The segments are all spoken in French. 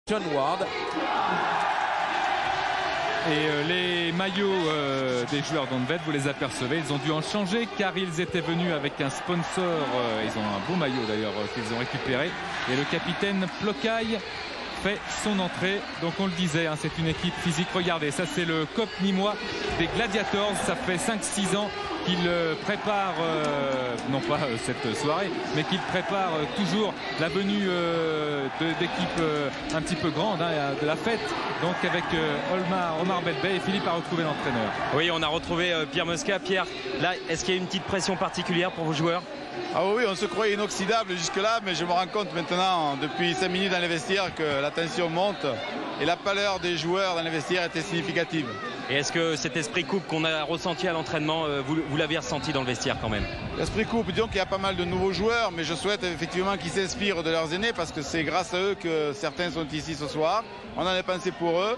John Ward. Et les maillots des joueurs d'Honvéd, vous les apercevez, ils ont dû en changer car ils étaient venus avec un sponsor. Ils ont un beau maillot d'ailleurs qu'ils ont récupéré. Et le capitaine Plocaille fait son entrée. Donc on le disait, hein, c'est une équipe physique. Regardez, ça c'est le COP nîmois des Gladiators. Ça fait 5-6 ans qu'il prépare, non pas cette soirée, mais qu'il prépare toujours la venue d'équipes un petit peu grandes, hein, de la fête. Donc avec Omar Belbey, et Philippe a retrouvé l'entraîneur. Oui, on a retrouvé Pierre Mosca. Pierre, là, est-ce qu'il y a une petite pression particulière pour vos joueurs? Ah oui, on se croyait inoxydable jusque-là, mais je me rends compte maintenant, depuis 5 minutes dans les vestiaires, que la tension monte et la pâleur des joueurs dans les vestiaires était significative. Et est-ce que cet esprit coupe qu'on a ressenti à l'entraînement, vous l'avez ressenti dans le vestiaire quand même? L'esprit coupe, disons qu'il y a pas mal de nouveaux joueurs, mais je souhaite effectivement qu'ils s'inspirent de leurs aînés parce que c'est grâce à eux que certains sont ici ce soir. On en a pensé pour eux,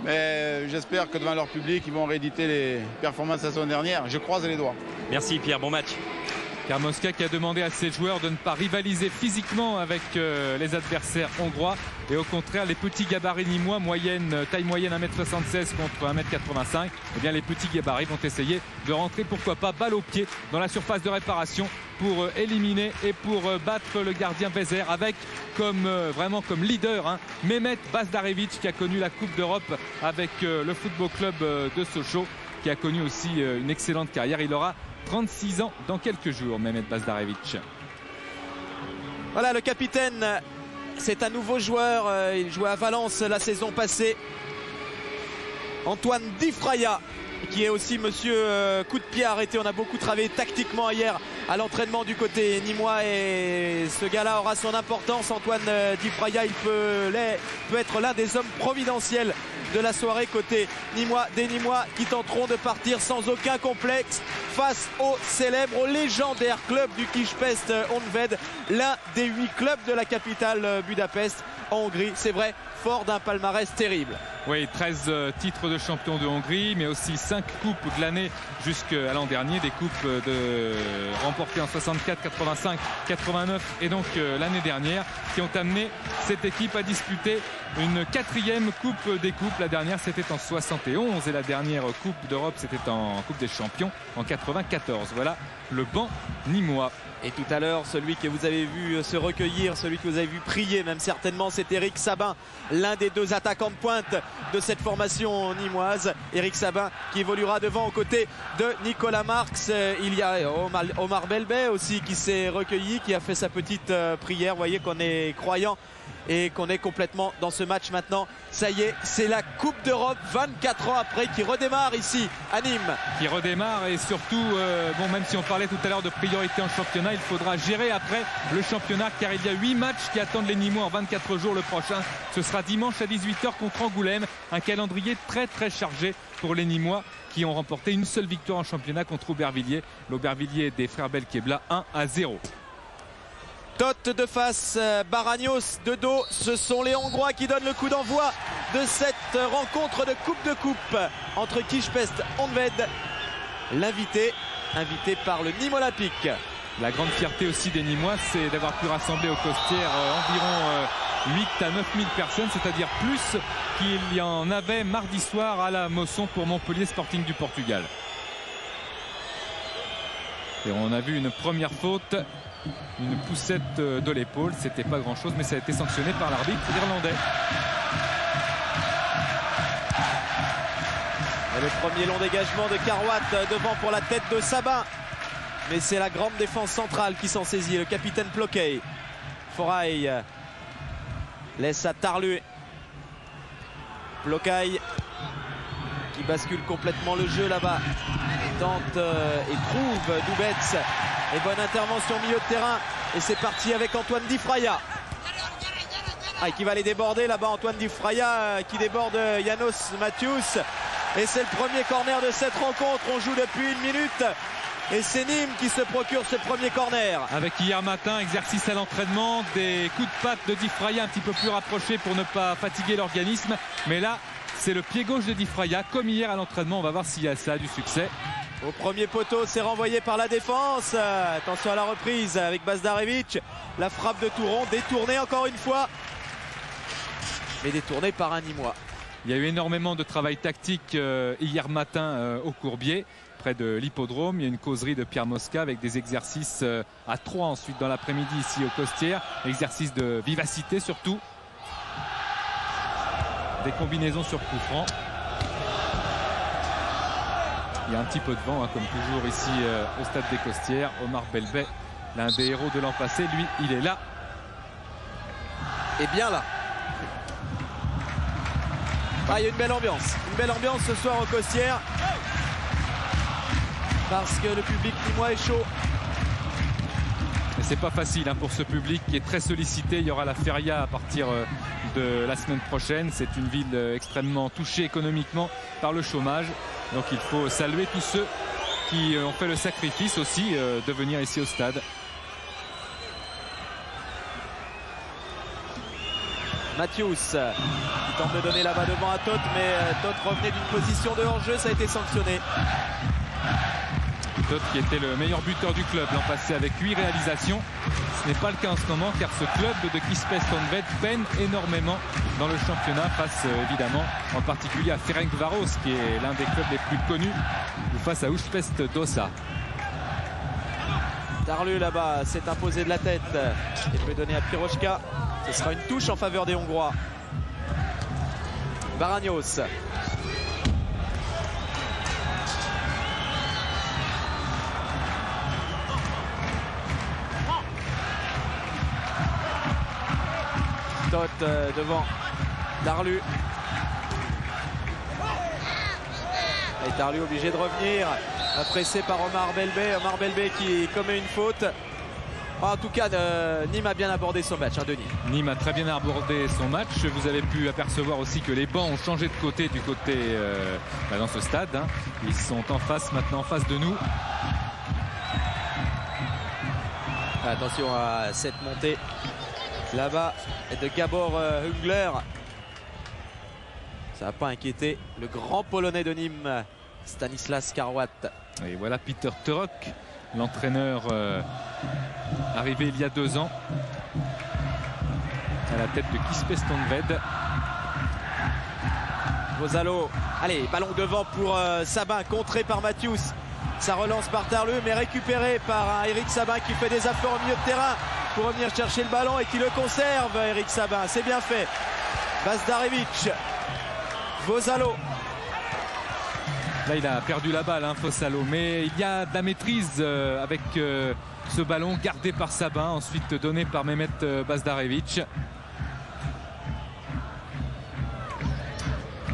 mais j'espère que devant leur public, ils vont rééditer les performances de la saison dernière. Je croise les doigts. Merci Pierre, bon match. Car Mosca qui a demandé à ses joueurs de ne pas rivaliser physiquement avec les adversaires hongrois et au contraire les petits gabarits nîmois, taille moyenne 1m76 contre 1m85, eh bien les petits gabarits vont essayer de rentrer pourquoi pas balle au pied dans la surface de réparation pour éliminer et pour battre le gardien Vezer avec vraiment comme leader, hein, Mehmet Bazdarevic qui a connu la Coupe d'Europe avec le Football Club de Sochaux, qui a connu aussi une excellente carrière. Il aura 36 ans dans quelques jours, Mehmet Bazdarevic. Voilà, le capitaine, c'est un nouveau joueur. Il jouait à Valence la saison passée. Antoine Di Fraia, qui est aussi monsieur coup de pied arrêté. On a beaucoup travaillé tactiquement hier à l'entraînement du côté nîmois et ce gars-là aura son importance. Antoine Di Fraia, il peut être l'un des hommes providentiels de la soirée côté nîmois, des Nîmois qui tenteront de partir sans aucun complexe face au célèbre, au légendaire club du Kispest Honvéd, l'un des 8 clubs de la capitale Budapest en Hongrie. C'est vrai, fort d'un palmarès terrible. Oui, 13 titres de champion de Hongrie, mais aussi 5 coupes de l'année jusqu'à l'an dernier, des coupes remportées en 64, 85, 89 et donc l'année dernière, qui ont amené cette équipe à disputer une 4e coupe des coupes. La dernière c'était en 71 et la dernière coupe d'Europe c'était en Coupe des Champions en 94. Voilà le banc nîmois. Et tout à l'heure, celui que vous avez vu se recueillir, celui que vous avez vu prier même certainement, c'est Eric Sabin, l'un des 2 attaquants de pointe de cette formation nîmoise. Eric Sabin qui évoluera devant aux côtés de Nicolas Marx. Il y a Omar Belbey aussi qui s'est recueilli, qui a fait sa petite prière. Vous voyez qu'on est croyant et qu'on est complètement dans ce match maintenant. Ça y est, c'est la Coupe d'Europe 24 ans après qui redémarre ici à Nîmes. Qui redémarre et surtout, bon, même si on parlait tout à l'heure de priorité en championnat, il faudra gérer après le championnat car il y a 8 matchs qui attendent les Nîmois en 24 jours. Le prochain, ce sera dimanche à 18h contre Angoulême. Un calendrier très très chargé pour les Nîmois qui ont remporté une seule victoire en championnat contre Aubervilliers. L'Aubervilliers des frères Belkebla 1-0. Toth de face, Baragnos de dos, ce sont les Hongrois qui donnent le coup d'envoi de cette rencontre de coupe entre Kispest Honvéd, invité par le Nîmes Olympique. La grande fierté aussi des Nîmois, c'est d'avoir pu rassembler aux Costières environ 8 à 9 000 personnes, c'est-à-dire plus qu'il y en avait mardi soir à la Mosson pour Montpellier Sporting du Portugal. Et on a vu une première faute. Une poussette de l'épaule, c'était pas grand chose mais ça a été sanctionné par l'arbitre irlandais. Et le premier long dégagement de Carwatt devant pour la tête de Sabin, mais c'est la grande défense centrale qui s'en saisit. Le capitaine Plocaille, Foray laisse à Tarlu, Plocaille qui bascule complètement le jeu là-bas, tente et trouve Dubets. Et bonne intervention au milieu de terrain. Et c'est parti avec Antoine Di Fraia. Qui va les déborder là-bas. Antoine Di Fraia qui déborde Janos Matthews. Et c'est le premier corner de cette rencontre. On joue depuis 1 minute. Et c'est Nîmes qui se procure ce premier corner. Avec hier matin, exercice à l'entraînement, des coups de patte de Di Fraia un petit peu plus rapprochés pour ne pas fatiguer l'organisme. Mais là, c'est le pied gauche de Di Fraia. Comme hier à l'entraînement, on va voir s'il y a ça du succès. Au premier poteau, c'est renvoyé par la défense. Attention à la reprise avec Bazdarevic. La frappe de Touron, détournée encore une fois. mais détourné par un Nîmois. Il y a eu énormément de travail tactique hier matin au Courbier, près de l'hippodrome. Il y a une causerie de Pierre Mosca avec des exercices à 3 ensuite dans l'après-midi ici aux Costières. Exercice de vivacité surtout. Des combinaisons sur coup franc. Il y a un petit peu de vent, hein, comme toujours ici au stade des Costières. Omar Belbet, l'un des héros de l'an passé, lui, il est là. Et bien là. Ah, il y a une belle ambiance ce soir aux Costières. Parce que le public nîmois est chaud. Mais c'est pas facile hein, pour ce public qui est très sollicité. Il y aura la feria à partir de la semaine prochaine. C'est une ville extrêmement touchée économiquement par le chômage. Donc il faut saluer tous ceux qui ont fait le sacrifice aussi de venir ici au stade. Matthews qui tente de donner la main devant à Toth, mais Toth revenait d'une position de hors-jeu, ça a été sanctionné. Toth qui était le meilleur buteur du club l'an passé avec 8 réalisations. Ce n'est pas le cas en ce moment car ce club de Kispest Honvéd peine énormément dans le championnat face évidemment en particulier à Ferencváros qui est l'un des clubs les plus connus ou face à Újpest Dósa. Darlu là-bas s'est imposé de la tête et peut donner à Pirochka. Ce sera une touche en faveur des Hongrois. Baragnos. Toth devant Darlu. Et Darlu obligé de revenir, pressé par Omar Belbet. Omar Belbet qui commet une faute. En tout cas, Nîmes a bien abordé son match, hein, Denis. Nîmes a très bien abordé son match. Vous avez pu apercevoir aussi que les bancs ont changé de côté dans ce stade. Hein. Ils sont en face maintenant, en face de nous. Attention à cette montée là-bas de Gabor Hungler. Ça n'a pas inquiété le grand Polonais de Nîmes, Stanislas Karwat. Et voilà Peter Turok, l'entraîneur arrivé il y a 2 ans à la tête de Kispest Honvéd. Vosalo, allez, ballon devant pour Sabin, contré par Matthews. Ça relance par Darlu, mais récupéré par Eric Sabin qui fait des affaires au milieu de terrain pour revenir chercher le ballon et qui le conserve. Eric Sabin, c'est bien fait. Bazdarevic, Vosalo. Là il a perdu la balle, hein, Vosalo, mais il y a de la maîtrise avec ce ballon gardé par Sabin, ensuite donné par Mehmet Bazdarevic.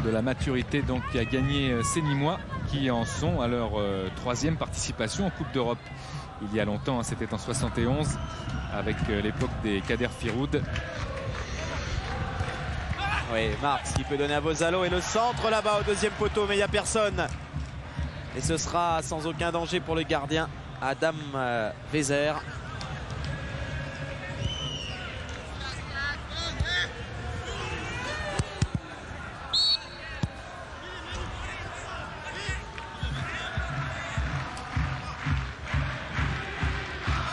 De la maturité donc qui a gagné ces Nîmois qui en sont à leur 3e participation en Coupe d'Europe. Il y a longtemps, hein, c'était en 71 avec l'époque des Kader Firoud. Oui, Marx qui peut donner à Vosalo et le centre là-bas au 2e poteau, mais il n'y a personne. Et ce sera sans aucun danger pour le gardien Adam Weser.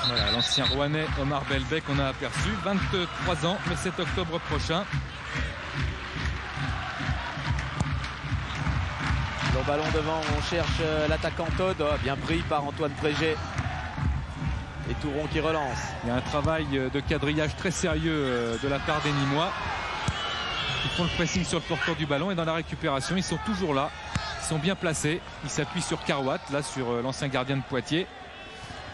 Voilà l'ancien Rouennais Omar Belbet qu'on a aperçu, 23 ans le 7 octobre prochain. Le ballon devant, on cherche l'attaquant Todd, bien pris par Antoine Prégé. Et Touron qui relance. Il y a un travail de quadrillage très sérieux de la part des Nîmois. Ils font le pressing sur le porteur du ballon et dans la récupération, ils sont toujours là. Ils sont bien placés. Ils s'appuient sur Karwat, là sur l'ancien gardien de Poitiers,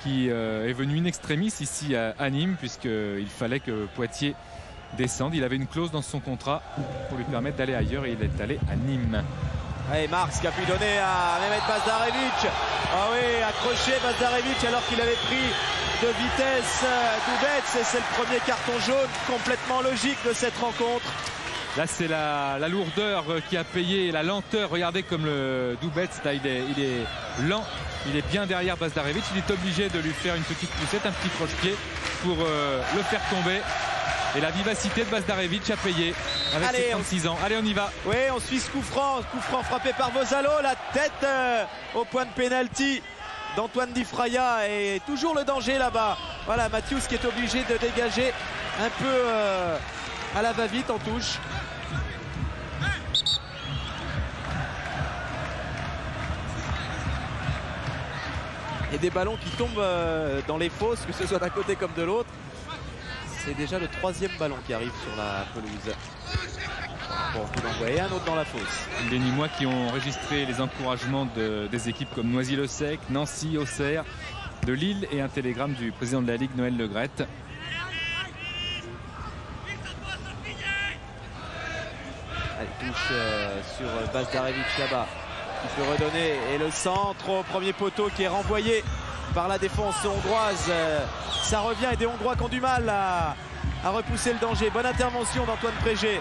qui est venu in extremis ici à Nîmes, puisqu'il fallait que Poitiers descende. Il avait une clause dans son contrat pour lui permettre d'aller ailleurs et il est allé à Nîmes. Et Marx qui a pu donner à Mehmet Bazdarevic. Ah oui, accroché Bazdarevic alors qu'il avait pris de vitesse Doubets. Et c'est le premier carton jaune complètement logique de cette rencontre. Là c'est la lourdeur qui a payé, la lenteur. Regardez comme le Doubets, là il est lent. Il est bien derrière Bazdarevic. Il est obligé de lui faire une petite poussette, un petit croche-pied pour le faire tomber. Et la vivacité de Bazdarevic a payé avec ses 36 ans. Allez, on y va. Oui, on suit ce coup franc frappé par Vosalo. La tête au point de pénalty d'Antoine Di Fraia. Et toujours le danger là-bas. Voilà, Matthews qui est obligé de dégager un peu à la va-vite en touche. des ballons qui tombent dans les fosses, que ce soit d'un côté comme de l'autre. C'est déjà le 3e ballon qui arrive sur la pelouse. Bon, vous l'envoyez un autre dans la fosse. Les Nîmois qui ont enregistré les encouragements des équipes comme Noisy-le-Sec, Nancy, Auxerre, de Lille et un télégramme du président de la Ligue, Noël Le Graët. Elle touche sur Bazdarevic là-bas. Il peut redonner et le centre au premier poteau qui est renvoyé par la défense hongroise. Ça revient et des Hongrois qui ont du mal à repousser le danger. Bonne intervention d'Antoine Prégé.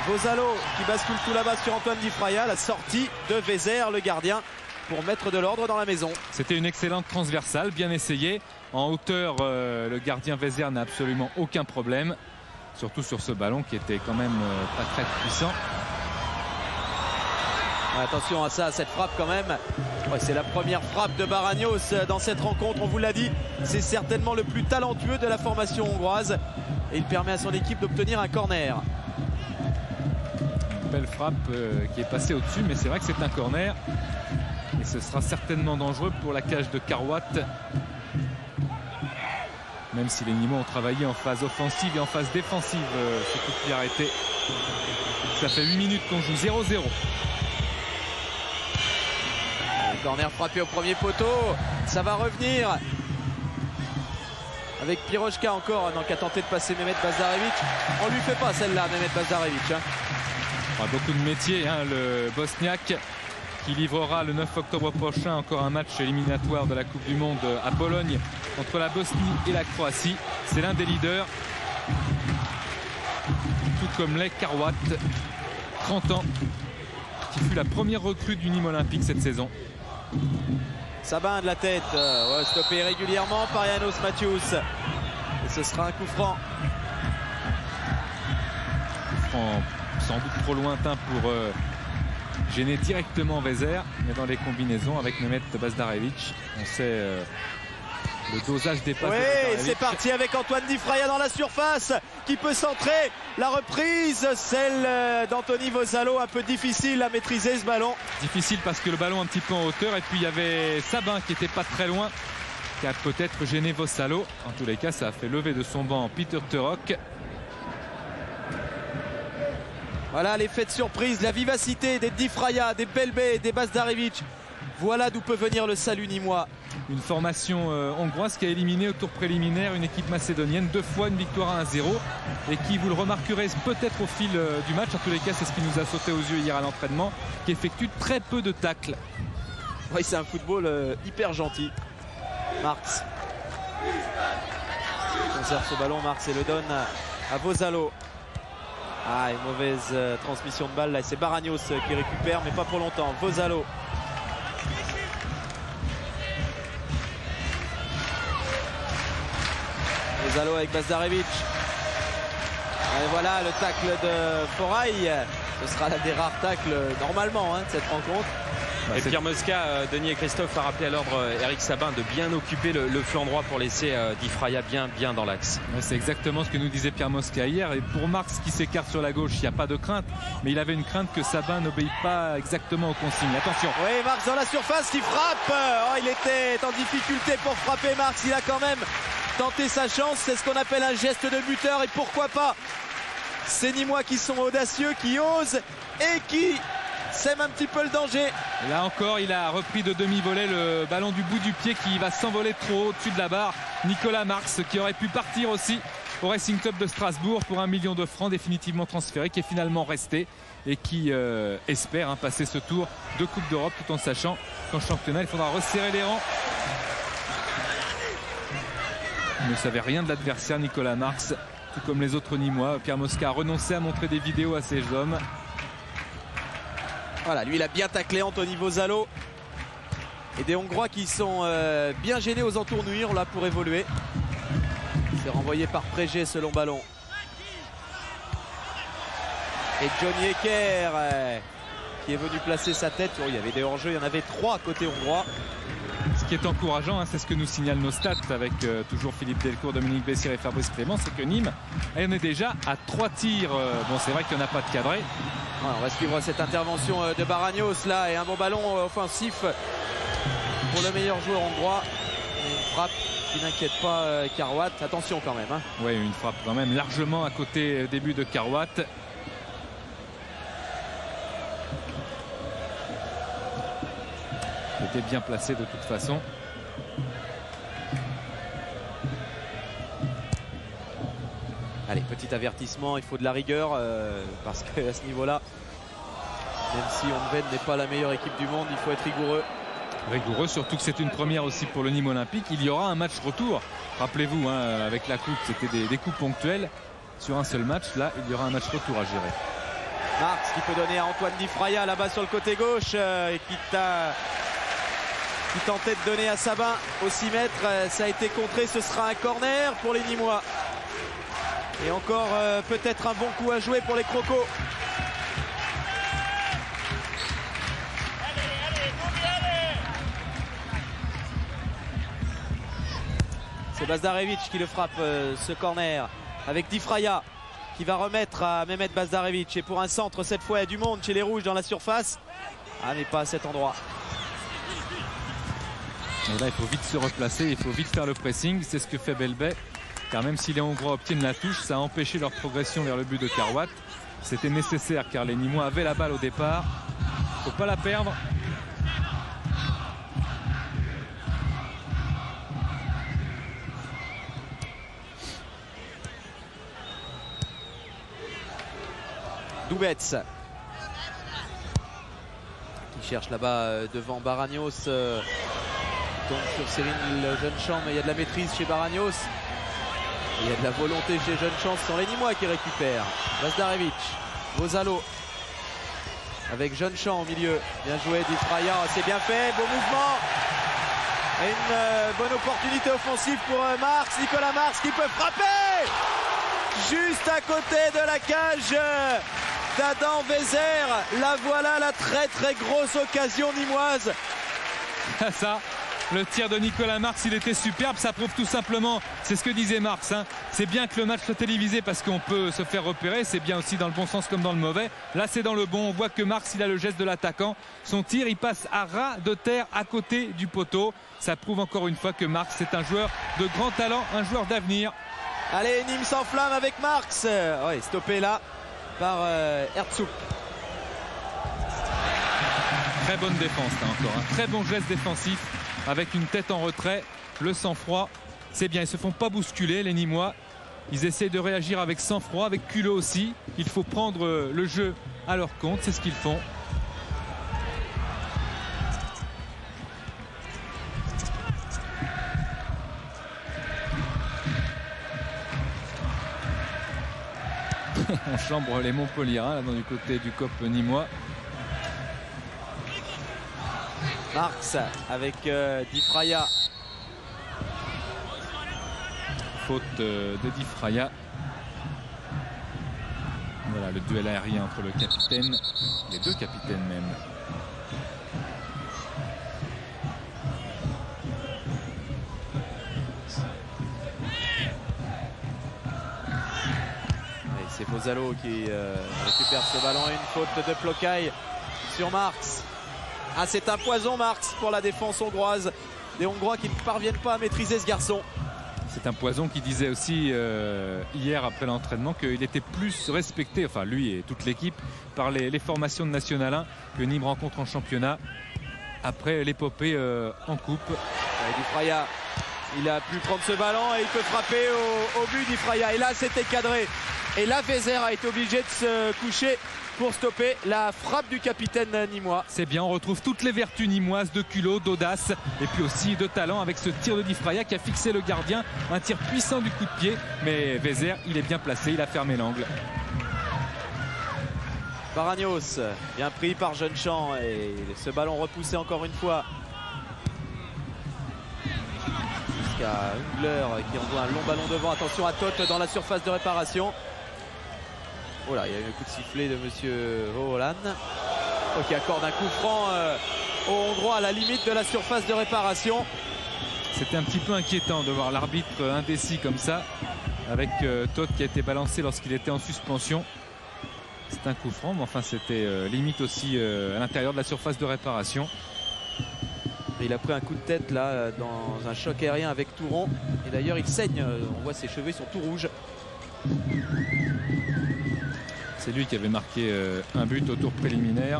Vosalo qui bascule tout là-bas sur Antoine Di Fraia. La sortie de Vézère, le gardien, pour mettre de l'ordre dans la maison. C'était une excellente transversale, bien essayée. En hauteur, le gardien Vézère n'a absolument aucun problème. Surtout sur ce ballon qui était quand même pas très puissant. Attention à ça, à cette frappe quand même. Ouais, c'est la première frappe de Baranios dans cette rencontre. On vous l'a dit, c'est certainement le plus talentueux de la formation hongroise. Et il permet à son équipe d'obtenir un corner. Une belle frappe qui est passée au-dessus, mais c'est vrai que c'est un corner. Et ce sera certainement dangereux pour la cage de Carwatt. Même si les Nîmois ont travaillé en phase offensive et en phase défensive, ce coup de pied arrêté. Ça fait 8 minutes qu'on joue 0-0. Corner frappé au premier poteau, ça va revenir avec Pirochka encore, qui a tenté de passer Mehmet Bazdarevic. On lui fait pas celle-là, Mehmet Bazdarevic. Beaucoup de métiers, le Bosniaque qui livrera le 9 octobre prochain encore un match éliminatoire de la Coupe du Monde à Bologne entre la Bosnie et la Croatie. C'est l'un des leaders, tout comme l'est Carwatt, 30 ans, qui fut la première recrue du Nîmes Olympique cette saison. Sabin de la tête, stoppé régulièrement par Janos Matthews. Et ce sera un coup franc. Coup franc sans doute trop lointain pour gêner directement Vézère, mais dans les combinaisons avec Mehmet Bazdarevic, on sait le dosage des passes. Oui, c'est parti avec Antoine Di Fraia dans la surface qui peut centrer. La reprise, celle d'Anthony Vosalo, un peu difficile à maîtriser ce ballon. Difficile parce que le ballon un petit peu en hauteur, et puis il y avait Sabin qui était pas très loin, qui a peut-être gêné Vosalo. En tous les cas, ça a fait lever de son banc Peter Turok. Voilà l'effet de surprise, la vivacité des Di Fraia, des Belbé, des Bazdarevic. Voilà d'où peut venir le salut nîmois. Une formation hongroise qui a éliminé au tour préliminaire une équipe macédonienne 2 fois, une victoire à 1-0, et qui, vous le remarquerez peut-être au fil du match, en tous les cas c'est ce qui nous a sauté aux yeux hier à l'entraînement, qui effectue très peu de tacles. Oui, c'est un football hyper gentil. Marx conserve ce ballon, Marx, et le donne à Vosalo. Ah, une mauvaise transmission de balle là, c'est Baranios qui récupère, mais pas pour longtemps. Vosalo. Vosalo avec Bazdarevic. Et voilà le tacle de Forail. Ce sera l'un des rares tacles normalement de cette rencontre. Et Pierre Mosca, Denis et Christophe a rappelé à l'ordre Eric Sabin de bien occuper le flanc droit pour laisser Di Fraia bien dans l'axe. Ouais, c'est exactement ce que nous disait Pierre Mosca hier. Et pour Marx qui s'écarte sur la gauche, il n'y a pas de crainte. Mais il avait une crainte que Sabin n'obéit pas exactement aux consignes. Attention. Oui, Marx dans la surface qui frappe. Oh, il était en difficulté pour frapper Marx. Il a quand même tenté sa chance. C'est ce qu'on appelle un geste de buteur. Et pourquoi pas ces Nîmois qui sont audacieux, qui osent et qui sème un petit peu le danger. Et là encore, il a repris de demi-volée le ballon du bout du pied qui va s'envoler trop haut au-dessus de la barre. Nicolas Marx qui aurait pu partir aussi au Racing Club de Strasbourg pour 1 million de francs définitivement transféré, qui est finalement resté et qui espère passer ce tour de Coupe d'Europe, tout en sachant qu'en championnat il faudra resserrer les rangs. Il ne savait rien de l'adversaire, Nicolas Marx, tout comme les autres Nîmois. Pierre Mosca a renoncé à montrer des vidéos à ses hommes. Voilà, lui il a bien taclé Anthony Vosalo. Et des Hongrois qui sont bien gênés aux entournures là pour évoluer. C'est renvoyé par Prégé ce long ballon. Et Johnny Ecker qui est venu placer sa tête. Oh, il y avait des hors-jeux, il y en avait 3 côté hongrois. Ce qui est encourageant, c'est ce que nous signalent nos stats avec toujours Philippe Delcourt, Dominique Bessire et Fabrice Clément, c'est que Nîmes en est déjà à 3 tirs. Bon, c'est vrai qu'il n'y en a pas de cadré. Voilà, on va suivre cette intervention de Baranios là, et un bon ballon offensif pour le meilleur joueur hongrois. Une frappe qui n'inquiète pas Kárwát. Attention quand même. Hein. Oui, une frappe quand même largement à côté début de Kárwát. Il était bien placé de toute façon. Allez, petit avertissement, il faut de la rigueur parce qu'à ce niveau-là, même si Honvéd n'est pas la meilleure équipe du monde, il faut être rigoureux. Rigoureux, surtout que c'est une première aussi pour le Nîmes Olympique. Il y aura un match retour. Rappelez-vous, hein, avec la coupe, c'était des coupes ponctuelles. Sur un seul match, là, il y aura un match retour à gérer. Marx qui peut donner à Antoine Di Fraia là-bas sur le côté gauche et qui tentait de donner à Sabin au 6 mètres. Ça a été contré, ce sera un corner pour les Nîmois. Et encore peut-être un bon coup à jouer pour les Crocos. C'est Bazdarevic qui le frappe ce corner avec Di Fraia qui va remettre à Mehmet Bazdarevic. Et pour un centre cette fois il y a du monde chez les Rouges dans la surface. Ah mais pas à cet endroit. Et là il faut vite se replacer, il faut vite faire le pressing. C'est ce que fait Belbet. Car même si les Hongrois obtiennent la touche, ça a empêché leur progression vers le but de Kárwát. C'était nécessaire car les Nîmois avaient la balle au départ. Il ne faut pas la perdre. Doubets qui cherche là-bas devant Baragnos. Tombe sur Cyril Jeunechamp, mais il y a de la maîtrise chez Baragnos. Il y a de la volonté chez Jeunechamp, ce sont les Nîmois qui récupèrent. Bazdarevic, Vozalo avec Jeunechamp au milieu. Bien joué Di Fraia, c'est bien fait, beau mouvement. Et une bonne opportunité offensive pour Marx, Nicolas Marx qui peut frapper juste à côté de la cage d'Adam Vezer. La voilà, la très très grosse occasion nîmoise. Ça, le tir de Nicolas Marx, il était superbe. Ça prouve tout simplement, c'est ce que disait Marx, hein. C'est bien que le match soit télévisé parce qu'on peut se faire repérer. C'est bien aussi dans le bon sens comme dans le mauvais. Là, c'est dans le bon. On voit que Marx, il a le geste de l'attaquant. Son tir, il passe à ras de terre à côté du poteau. Ça prouve encore une fois que Marx, c'est un joueur de grand talent, un joueur d'avenir. Allez, Nîmes s'enflamme avec Marx. Ouais, stoppé là par Herzog. Très bonne défense là encore, un très bon geste défensif avec une tête en retrait, le sang-froid, c'est bien, ils se font pas bousculer les Nîmois, ils essaient de réagir avec sang-froid, avec culot aussi, il faut prendre le jeu à leur compte, c'est ce qu'ils font. On chambre les Montpelliérains là, dans du côté du COP nîmois. Marx avec Di Fraia. Faute de Di Fraia. Voilà le duel aérien entre le capitaine, les deux capitaines même. C'est Vozalo qui récupère ce ballon. Une faute de Plokai sur Marx. Ah, c'est un poison Marx pour la défense hongroise. Les Hongrois qui ne parviennent pas à maîtriser ce garçon. C'est un poison qui disait aussi hier après l'entraînement qu'il était plus respecté, enfin lui et toute l'équipe, par les formations de National 1 que Nîmes rencontre en championnat après l'épopée en coupe. Di Fraia, il a pu prendre ce ballon et il peut frapper au but. Di Fraia, et là c'était cadré. Et là Vezer a été obligé de se coucher pour stopper la frappe du capitaine nîmois. C'est bien, on retrouve toutes les vertus nîmoises de culot, d'audace et puis aussi de talent avec ce tir de Di Fraia qui a fixé le gardien. Un tir puissant du coup de pied, mais Vezer, il est bien placé, il a fermé l'angle. Baragnos, bien pris par Jeunechamp et ce ballon repoussé encore une fois. Jusqu'à Hungler qui envoie un long ballon devant. Attention à Toth dans la surface de réparation. Oh là, il y a eu un coup de sifflet de monsieur Holland qui accorde un coup franc aux Hongrois à la limite de la surface de réparation. C'était un petit peu inquiétant de voir l'arbitre indécis comme ça avec Toth qui a été balancé lorsqu'il était en suspension. C'est un coup franc, mais enfin c'était limite aussi à l'intérieur de la surface de réparation. Il a pris un coup de tête là dans un choc aérien avec Touron. Et d'ailleurs il saigne, on voit ses cheveux, ils sont tout rouges. C'est lui qui avait marqué un but au tour préliminaire.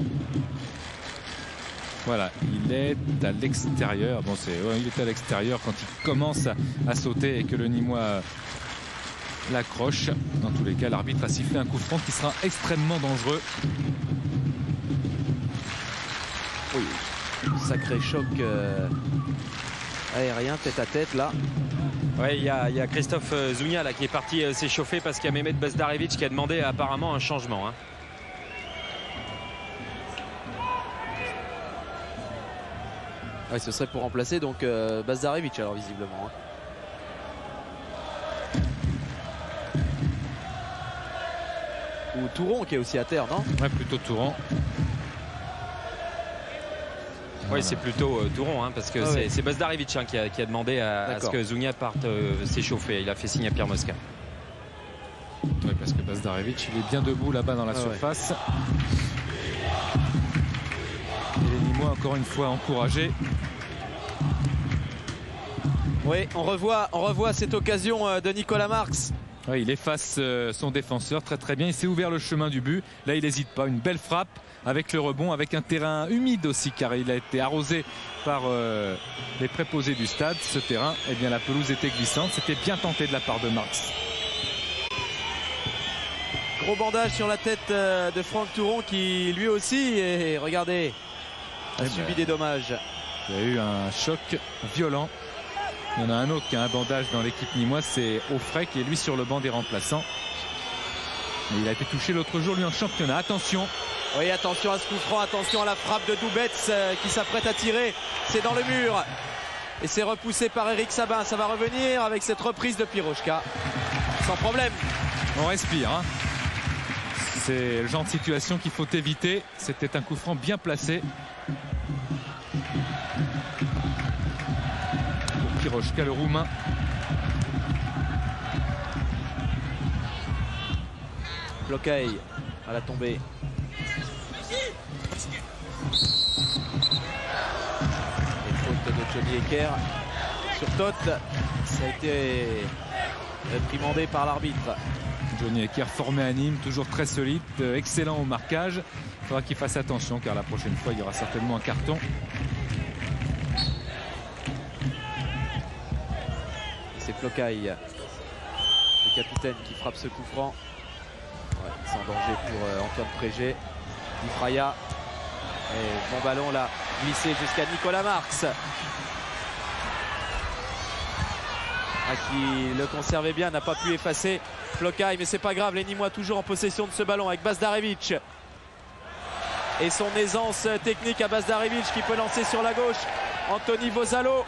Voilà, il est à l'extérieur. Bon, il est à l'extérieur quand il commence à sauter et que le Nîmois l'accroche. Dans tous les cas, l'arbitre a sifflé un coup franc qui sera extrêmement dangereux. Oui, sacré choc aérien tête à tête là. Ouais, il y a Christophe Zugna là qui est parti s'échauffer parce qu'il y a Mehmet Bazdarevic qui a demandé apparemment un changement. Hein. Ouais, ce serait pour remplacer donc Bazdarevic alors visiblement. Hein. Ou Touron qui est aussi à terre, non? Ouais, plutôt Touron. Oui, c'est plutôt Touron, hein, parce que c'est Bazdarevic qui a demandé à ce que Zugna parte s'échauffer. Il a fait signe à Pierre Mosca. Oui, parce que Bazdarevic, il est bien debout là-bas dans la surface. Et les Nîmois, encore une fois, encouragés. Oui, on revoit cette occasion de Nicolas Marx. Oui, il efface son défenseur très bien. Il s'est ouvert le chemin du but. Là, il n'hésite pas. Une belle frappe avec le rebond, avec un terrain humide aussi, car il a été arrosé par les préposés du stade. Ce terrain, eh bien, la pelouse était glissante. C'était bien tenté de la part de Marx. Gros bandage sur la tête de Franck Touron qui lui aussi, et regardez, a subi des dommages. Il y a eu un choc violent. Il y en a un autre qui a un bandage dans l'équipe nîmoise, c'est Offray qui est lui sur le banc des remplaçants. Mais il a été touché l'autre jour lui en championnat. Attention. Oui, attention à ce coup franc, attention à la frappe de Doubets qui s'apprête à tirer. C'est dans le mur. Et c'est repoussé par Eric Sabin. Ça va revenir avec cette reprise de Pirochka. Sans problème. On respire. Hein. C'est le genre de situation qu'il faut éviter. C'était un coup franc bien placé. Pirochka, le Roumain. Bloqué à la tombée. Et faute de Johnny Ecker sur Toth. Ça a été réprimandé par l'arbitre. Johnny Ecker formé à Nîmes, toujours très solide, excellent au marquage. Il faudra qu'il fasse attention car la prochaine fois il y aura certainement un carton. C'est Plocaille, le capitaine, qui frappe ce coup franc. Ouais, sans danger pour Antoine Prégé. Difraya. Et bon ballon là, glissé jusqu'à Nicolas Marx. Qui le conservait bien, n'a pas pu effacer Plocaille, mais c'est pas grave, les Nîmois toujours en possession de ce ballon avec Bazdarevic. Et son aisance technique à Bazdarevic qui peut lancer sur la gauche. Anthony Vosalo.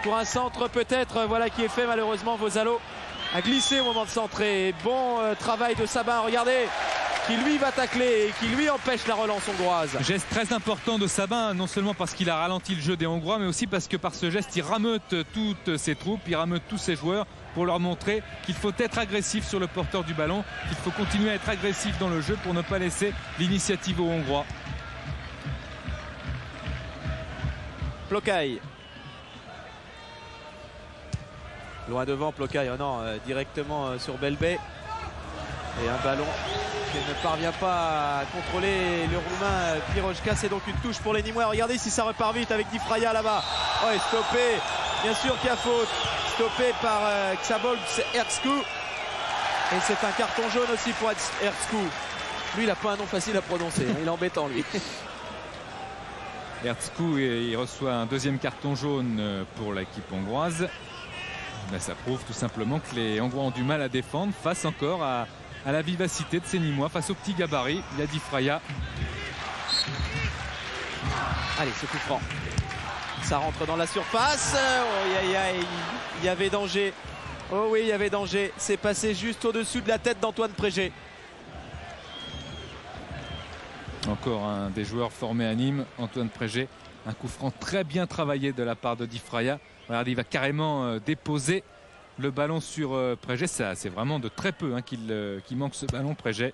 Pour un centre peut-être, voilà qui est fait malheureusement. Vosalo a glissé au moment de centrer. Bon travail de Sabin, regardez, qui lui va tacler et qui lui empêche la relance hongroise. Geste très important de Sabin, non seulement parce qu'il a ralenti le jeu des Hongrois, mais aussi parce que par ce geste il rameute toutes ses troupes, il rameute tous ses joueurs pour leur montrer qu'il faut être agressif sur le porteur du ballon, qu'il faut continuer à être agressif dans le jeu pour ne pas laisser l'initiative aux Hongrois. Plocaille. Loin devant Plocaille, oh non, directement sur Belbé. Et un ballon qui ne parvient pas à contrôler le Roumain Pirochka. C'est donc une touche pour les Nîmois. Regardez si ça repart vite avec Difraya là-bas. Oh, et stoppé, bien sûr qu'il y a faute. Stoppé par Xabol Ertskou. Et c'est un carton jaune aussi pour Ertskou. Lui, il n'a pas un nom facile à prononcer. Il est embêtant, lui. Ertskou, il reçoit un deuxième carton jaune pour l'équipe hongroise. Ben, ça prouve tout simplement que les Hongrois ont du mal à défendre face encore à la vivacité de ces Nîmois, face au petit gabarit. Il y a Difraya. Allez, ce coup franc. Ça rentre dans la surface. Oh, il y avait danger. Oh oui, il y avait danger. C'est passé juste au-dessus de la tête d'Antoine Prégé. Encore un des joueurs formés à Nîmes, Antoine Prégé. Un coup franc très bien travaillé de la part de Difraya. Regardez, il va carrément déposer le ballon sur Prégé. C'est vraiment de très peu qu'il manque ce ballon, Prégé.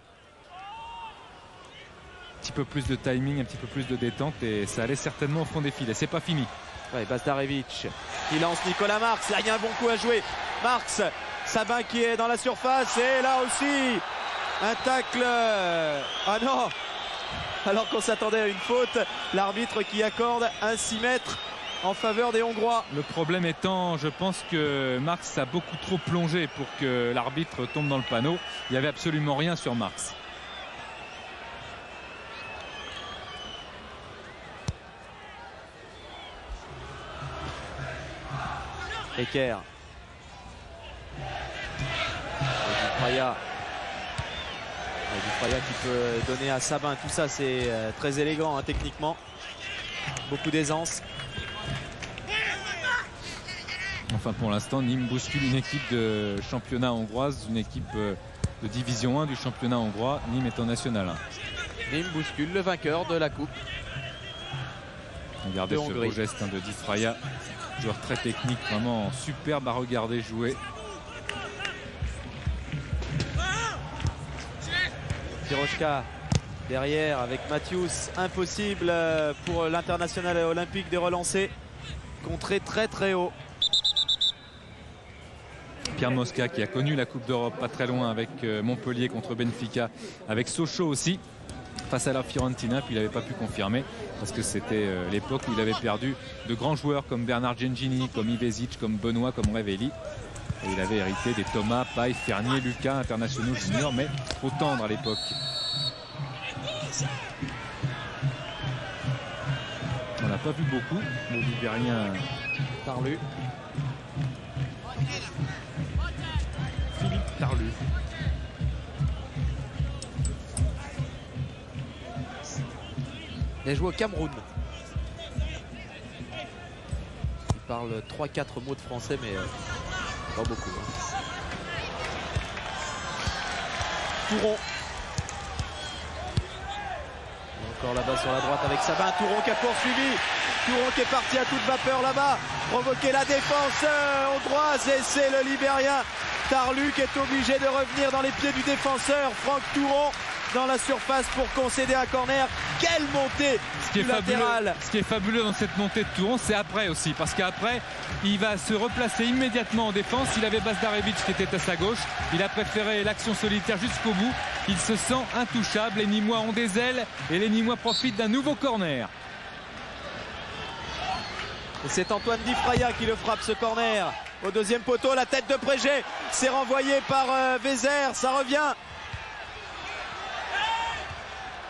Un petit peu plus de timing, un petit peu plus de détente et ça allait certainement au fond des filets. C'est pas fini. Ouais, Bazdarevic qui lance Nicolas Marx. Là, il y a un bon coup à jouer. Marx, Sabin qui est dans la surface. Et là aussi, un tacle. Ah non! Alors qu'on s'attendait à une faute. L'arbitre qui accorde un 6 mètres en faveur des Hongrois. Le problème étant, je pense que Marx a beaucoup trop plongé pour que l'arbitre tombe dans le panneau. Il n'y avait absolument rien sur Marx. Eker. Dufraya. Dufraya qui peut donner à Sabin. Tout ça, c'est très élégant hein, techniquement. Beaucoup d'aisance. Enfin, pour l'instant, Nîmes bouscule une équipe de championnat hongroise, une équipe de division 1 du championnat hongrois. Nîmes est en national 1. Nîmes bouscule le vainqueur de la coupe. Regardez ce beau geste hein, de Dufraya. Joueur très technique, vraiment superbe à regarder jouer. Pirochka derrière avec Mathius. Impossible pour l'international olympique de relancer. Contré très très haut. Pierre Mosca qui a connu la Coupe d'Europe pas très loin avec Montpellier contre Benfica, avec Sochaux aussi face à la Fiorentina, puis il n'avait pas pu confirmer parce que c'était l'époque où il avait perdu de grands joueurs comme Bernard Gengini, comme Ivezic, comme Benoît, comme Revelli. Et il avait hérité des Thomas, Paille, Fernier, Lucas, internationaux juniors, mais trop tendre à l'époque. On n'a pas vu beaucoup, le Libérien Tarlu. Philippe Tarlu. Il a joué au Cameroun. Il parle 3-4 mots de français, mais pas beaucoup. Hein. Touron. Encore là-bas sur la droite avec Sabin. Touron qui a poursuivi. Touron qui est parti à toute vapeur là-bas. Provoquer la défense hongroise. Et c'est le Libérien Tarlu qui est obligé de revenir dans les pieds du défenseur. Franck Touron dans la surface pour concéder un corner. Quelle montée du latéral. Ce qui est fabuleux dans cette montée de Touron, c'est après aussi. Parce qu'après, il va se replacer immédiatement en défense. Il avait Bazdarevic qui était à sa gauche. Il a préféré l'action solitaire jusqu'au bout. Il se sent intouchable. Les Nîmois ont des ailes et les Nîmois profitent d'un nouveau corner. C'est Antoine Dufraya qui le frappe ce corner. Au deuxième poteau, la tête de Prégé. C'est renvoyé par Vézère. Ça revient.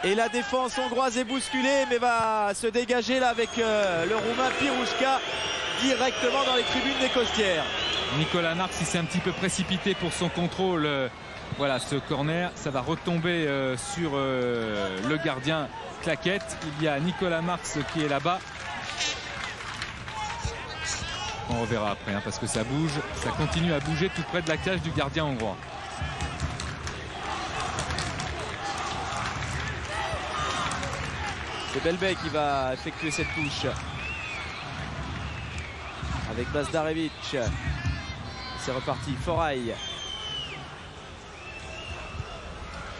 Et la défense hongroise est bousculée, mais va se dégager là avec le Roumain Pirouchka directement dans les tribunes des Costières. Nicolas Marx, il s'est un petit peu précipité pour son contrôle. Voilà, ce corner, ça va retomber sur le gardien Claquette. Il y a Nicolas Marx qui est là-bas. On reverra après, hein, parce que ça bouge, ça continue à bouger tout près de la cage du gardien hongrois. C'est Belbey qui va effectuer cette touche avec Bazdarevic. C'est reparti. Foraï.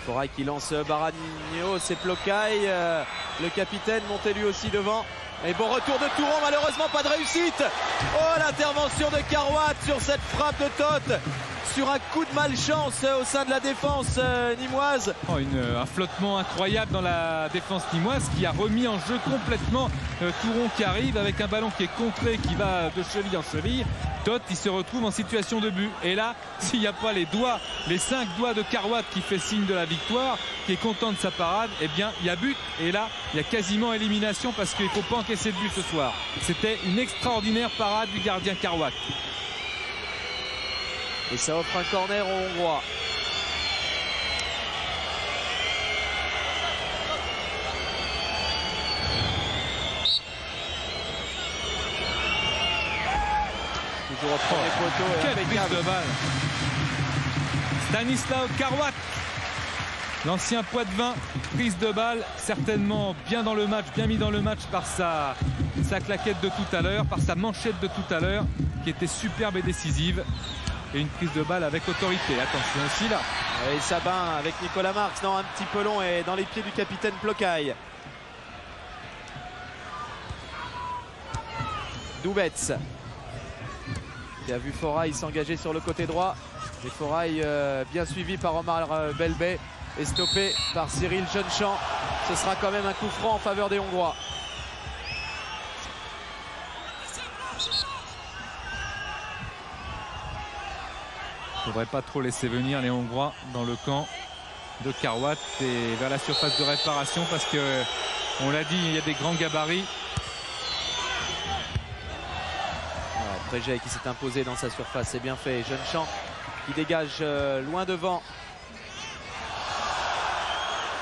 Foraï qui lance Baragno. C'est Plocaille. Le capitaine monté lui aussi devant. Et bon retour de Touron. Malheureusement pas de réussite. Oh, l'intervention de Carwatt sur cette frappe de Toth. Sur un coup de malchance au sein de la défense nîmoise. Oh, un flottement incroyable dans la défense nîmoise qui a remis en jeu complètement Touron qui arrive avec un ballon qui est contré, qui va de cheville en cheville. Toth, il se retrouve en situation de but. Et là, s'il n'y a pas les 5 doigts de Carwatt qui fait signe de la victoire, qui est content de sa parade, eh bien, il y a but. Et là, il y a quasiment élimination parce qu'il ne faut pas encaisser de but ce soir. C'était une extraordinaire parade du gardien Carwatt. Et ça offre un corner aux Hongrois. Toujours au premier poteau. Quelle prise de balle. Stanislav Carwatt, l'ancien Poitevin, prise de balle, certainement bien dans le match, bien mis dans le match par sa claquette de tout à l'heure, par sa manchette de tout à l'heure, qui était superbe et décisive. Et une prise de balle avec autorité. Attention aussi là. Et Sabin avec Nicolas Marx. Non, un petit peu long et dans les pieds du capitaine Plocaille. Doubets qui a vu Forail s'engager sur le côté droit. Et Forail bien suivi par Omar Belbey et stoppé par Cyril Jeunechamp. Ce sera quand même un coup franc en faveur des Hongrois. Il ne faudrait pas trop laisser venir les Hongrois dans le camp de Karouat et vers la surface de réparation parce que, on l'a dit, il y a des grands gabarits. Préjay qui s'est imposé dans sa surface, c'est bien fait. Jeunechamp qui dégage loin devant.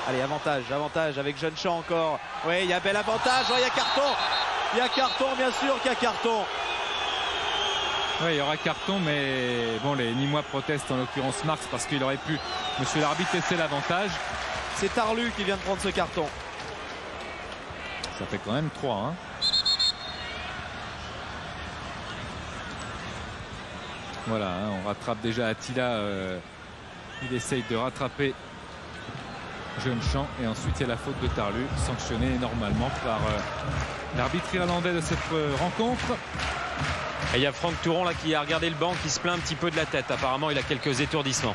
Allez, avantage avec Jeunechamp encore. Oui, il y a bel avantage. Oh, il y a carton. Il y a carton, bien sûr qu'il y a carton. Oui, il y aura carton, mais bon, les Nîmois protestent, en l'occurrence Marx, parce qu'il aurait pu, monsieur l'arbitre, laisser l'avantage. C'est Tarlu qui vient de prendre ce carton. Ça fait quand même 3. Hein. Voilà, hein, on rattrape déjà Attila. Il essaye de rattraper Jeunechamp et ensuite il y a la faute de Tarlu, sanctionnée normalement par l'arbitre irlandais de cette rencontre. Et il y a Franck Touron là qui a regardé le banc, qui se plaint un petit peu de la tête. Apparemment, il a quelques étourdissements.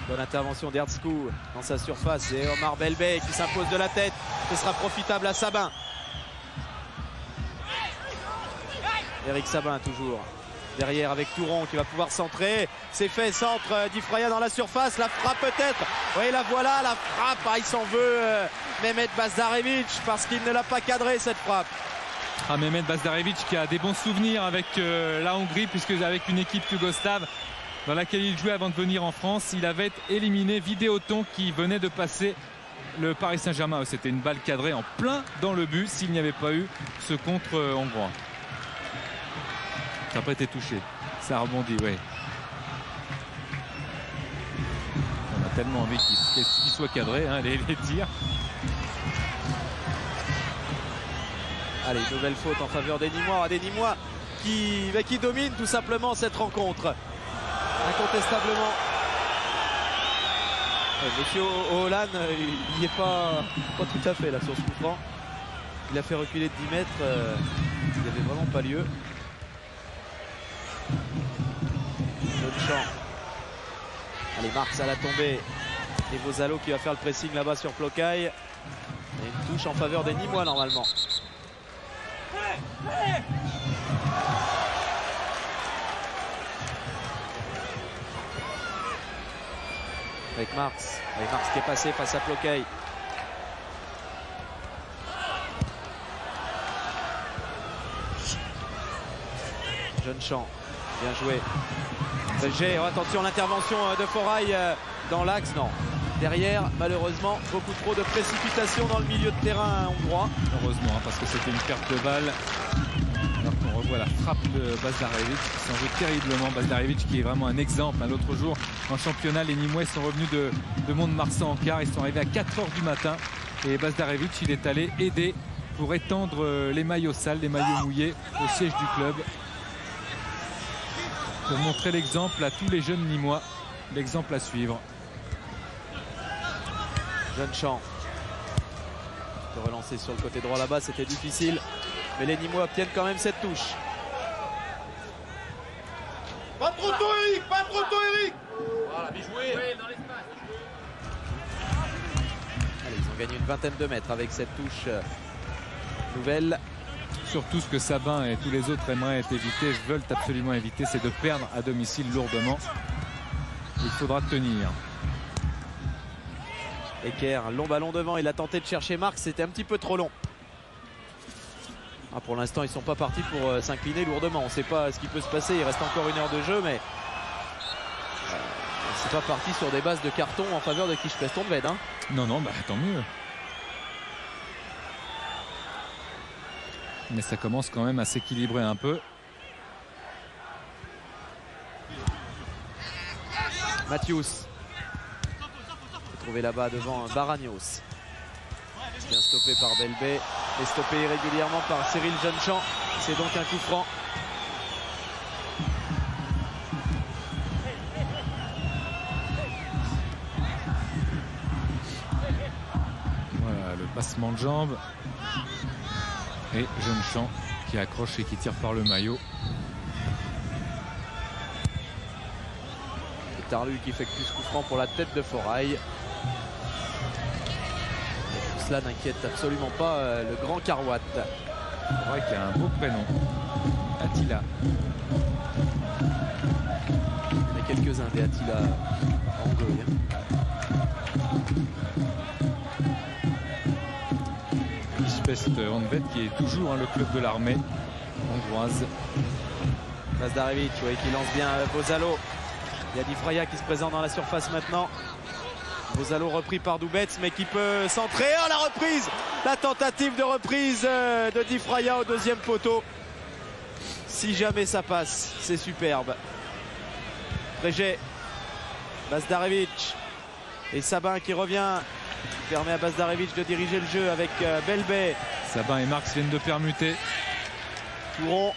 Bonne intervention d'Herzkou dans sa surface. Et Omar Belbey qui s'impose de la tête. Ce sera profitable à Sabin. Eric Sabin toujours. Derrière avec Touron qui va pouvoir centrer. C'est fait, centre d'Ifraya dans la surface. La frappe peut-être. Oui, la voilà, la frappe. Ah, il s'en veut Mehmet Bazdarevic parce qu'il ne l'a pas cadré cette frappe. Ah, Mehmet Bazdarevic qui a des bons souvenirs avec la Hongrie, puisque avec une équipe yougoslave dans laquelle il jouait avant de venir en France, il avait éliminé Vidéoton qui venait de passer le Paris Saint-Germain. C'était une balle cadrée en plein dans le but s'il n'y avait pas eu ce contre hongrois. Ça n'a pas été touché. Ça rebondit, oui. On a tellement envie qu'il soit cadré, hein, les tirs. Allez, nouvelle faute en faveur des Nîmois. Des Nîmois qui dominent tout simplement cette rencontre. Incontestablement. Monsieur Holland, il n'y est pas tout à fait là sur ce coup franc. Il a fait reculer de 10 mètres. Il n'y avait vraiment pas lieu. Jeunechamp. Allez, Marx à la tombée. Et Vosalo qui va faire le pressing là-bas sur Plocaï. Et une touche en faveur des Nîmois normalement. Avec Marx. Avec Marx qui est passé face à Plocaï. Jeunechamp. Bien joué. Belger, oh, attention, l'intervention de Forail dans l'axe. Non. Derrière, malheureusement, beaucoup trop de précipitation dans le milieu de terrain hongrois. Heureusement, hein, parce que c'était une perte de balle. Alors qu'on revoit la frappe de Bazdarevic qui s'en veut terriblement. Bazdarevic qui est vraiment un exemple. L'autre jour, en championnat, les Nîmois sont revenus de Mont-de-Marsan en quart. Ils sont arrivés à 4 h du matin. Et Bazdarevic, il est allé aider pour étendre les maillots sales, les maillots mouillés au siège du club. Pour montrer l'exemple à tous les jeunes Nîmois. L'exemple à suivre. Jeunechamp de relancer sur le côté droit là-bas, c'était difficile, mais les Nîmois obtiennent quand même cette touche. Pas trop tôt Eric, pas trop tôt Eric. Voilà, bien joué. Allez, ils ont gagné une vingtaine de mètres avec cette touche nouvelle. Surtout ce que Sabin et tous les autres aimeraient éviter, veulent absolument éviter, c'est de perdre à domicile lourdement. Il faudra tenir. Ecker, un long ballon devant, il a tenté de chercher Marx, c'était un petit peu trop long. Ah, pour l'instant, ils ne sont pas partis pour s'incliner lourdement. On ne sait pas ce qui peut se passer, il reste encore 1 heure de jeu, mais c'est pas parti sur des bases de carton en faveur de Kispes-Tonved. Hein. Non, non, bah, tant mieux. Mais ça commence quand même à s'équilibrer un peu. Mathius. Trouvé là-bas devant Baragnos. Bien stoppé par Belbey et stoppé irrégulièrement par Cyril Jeunechamp. C'est donc un coup franc. Voilà le passement de jambes. Et Jeune-Champ qui accroche et qui tire par le maillot. Tarlu qui fait plus coup franc pour la tête de Forail. Tout cela n'inquiète absolument pas le grand Carwatt. Forail qui a un beau prénom. Attila. Il y en a quelques-uns des Attila en Goya. Ispest Honvéd qui est toujours le club de l'armée hongroise. Mazdarevic, oui, qui lance bien Bozalo. Il y a Di Fraia qui se présente dans la surface maintenant. Bozalo repris par Doubets, mais qui peut centrer. Oh, la reprise! La tentative de reprise de Di Fraia au deuxième poteau. Si jamais ça passe, c'est superbe. Préget, Bazdarevic et Sabin qui revient. Permet à Bazdarevic de diriger le jeu avec Belbé. Sabin et Marx viennent de permuter. Touron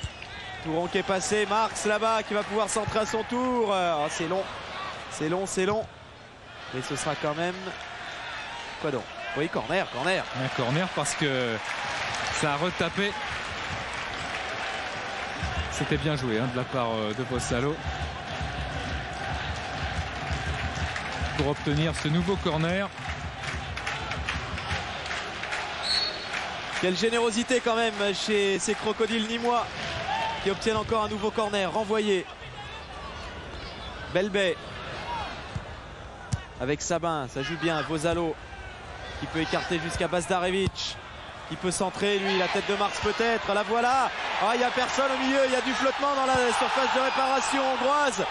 qui est passé, Marx là-bas qui va pouvoir centrer à son tour. Oh, c'est long, c'est long, c'est long. Mais ce sera quand même... Quoi donc? Oui, corner. Un corner parce que ça a retapé. C'était bien joué de la part de Bozalo. Pour obtenir ce nouveau corner. Quelle générosité quand même chez ces crocodiles nîmois qui obtiennent encore un nouveau corner renvoyé. Belbé avec Sabin, ça joue bien. Bozalo qui peut écarter jusqu'à Bazdarevic, qui peut centrer lui, la tête de Marx peut-être, la voilà. Ah, il n'y a personne au milieu, il y a du flottement dans la surface de réparation hongroise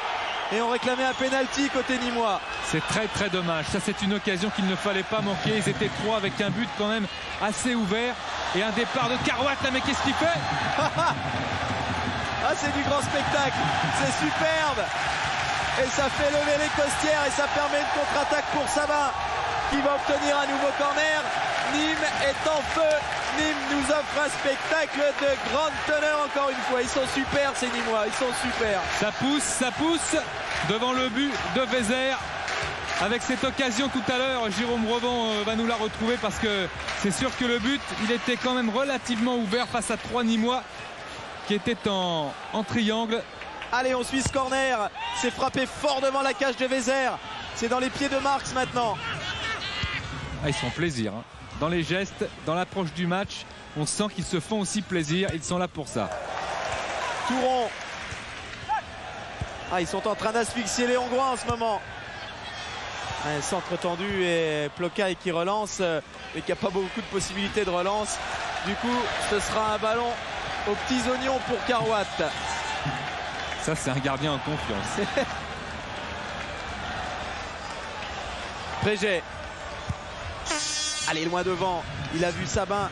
et on réclamait un penalty côté nîmois. C'est très dommage, ça c'est une occasion qu'il ne fallait pas manquer. Ils étaient trois avec un but quand même assez ouvert et un départ de Carwatt là, mais qu'est-ce qu'il fait? Ah, c'est du grand spectacle, c'est superbe et ça fait lever les costières et ça permet une contre-attaque pour Sabin qui va obtenir un nouveau corner. Nîmes est en feu, Nîmes nous offre un spectacle de grande teneur encore une fois. Ils sont super ces Nîmois, ils sont super. Ça pousse devant le but de Vézère. Avec cette occasion tout à l'heure, Jérôme Revent va nous la retrouver parce que c'est sûr que le but, il était quand même relativement ouvert face à trois Nîmois qui étaient en triangle. Allez, on suit ce corner. C'est frappé fort devant la cage de Vézère. C'est dans les pieds de Marx maintenant. Ah, ils sont plaisir. Dans les gestes, dans l'approche du match, on sent qu'ils se font aussi plaisir. Ils sont là pour ça. Touron. Ah, ils sont en train d'asphyxier les Hongrois en ce moment. Un centre tendu et Plocaille qui relance, mais qui n'a pas beaucoup de possibilités de relance. Du coup, ce sera un ballon aux petits oignons pour Carwatt. Ça, c'est un gardien en confiance. Préget. Allez, loin devant. Il a vu Sabin.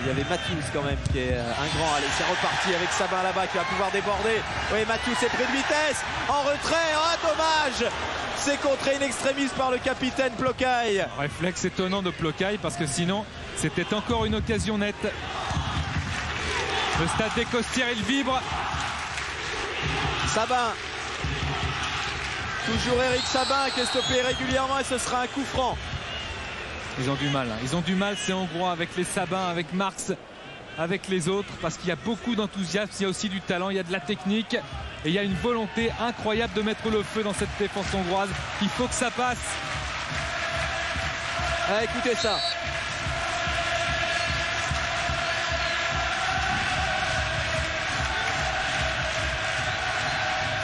Il y avait Matthews quand même qui est un grand. Allez, c'est reparti avec Sabin là-bas qui va pouvoir déborder. Oui, Matthews est pris de vitesse. En retrait. Oh, dommage. C'est contré in extremis par le capitaine Plocaille. Réflexe étonnant de Plocaille parce que sinon, c'était encore une occasion nette. Le stade des Costières, il vibre. Sabin. Toujours Eric Sabin qui est stoppé régulièrement et ce sera un coup franc. Ils ont du mal. Ils ont du mal, ces Hongrois, avec les Sabins, avec Marx, avec les autres, parce qu'il y a beaucoup d'enthousiasme, il y a aussi du talent, il y a de la technique et il y a une volonté incroyable de mettre le feu dans cette défense hongroise. Il faut que ça passe. Ah, écoutez ça.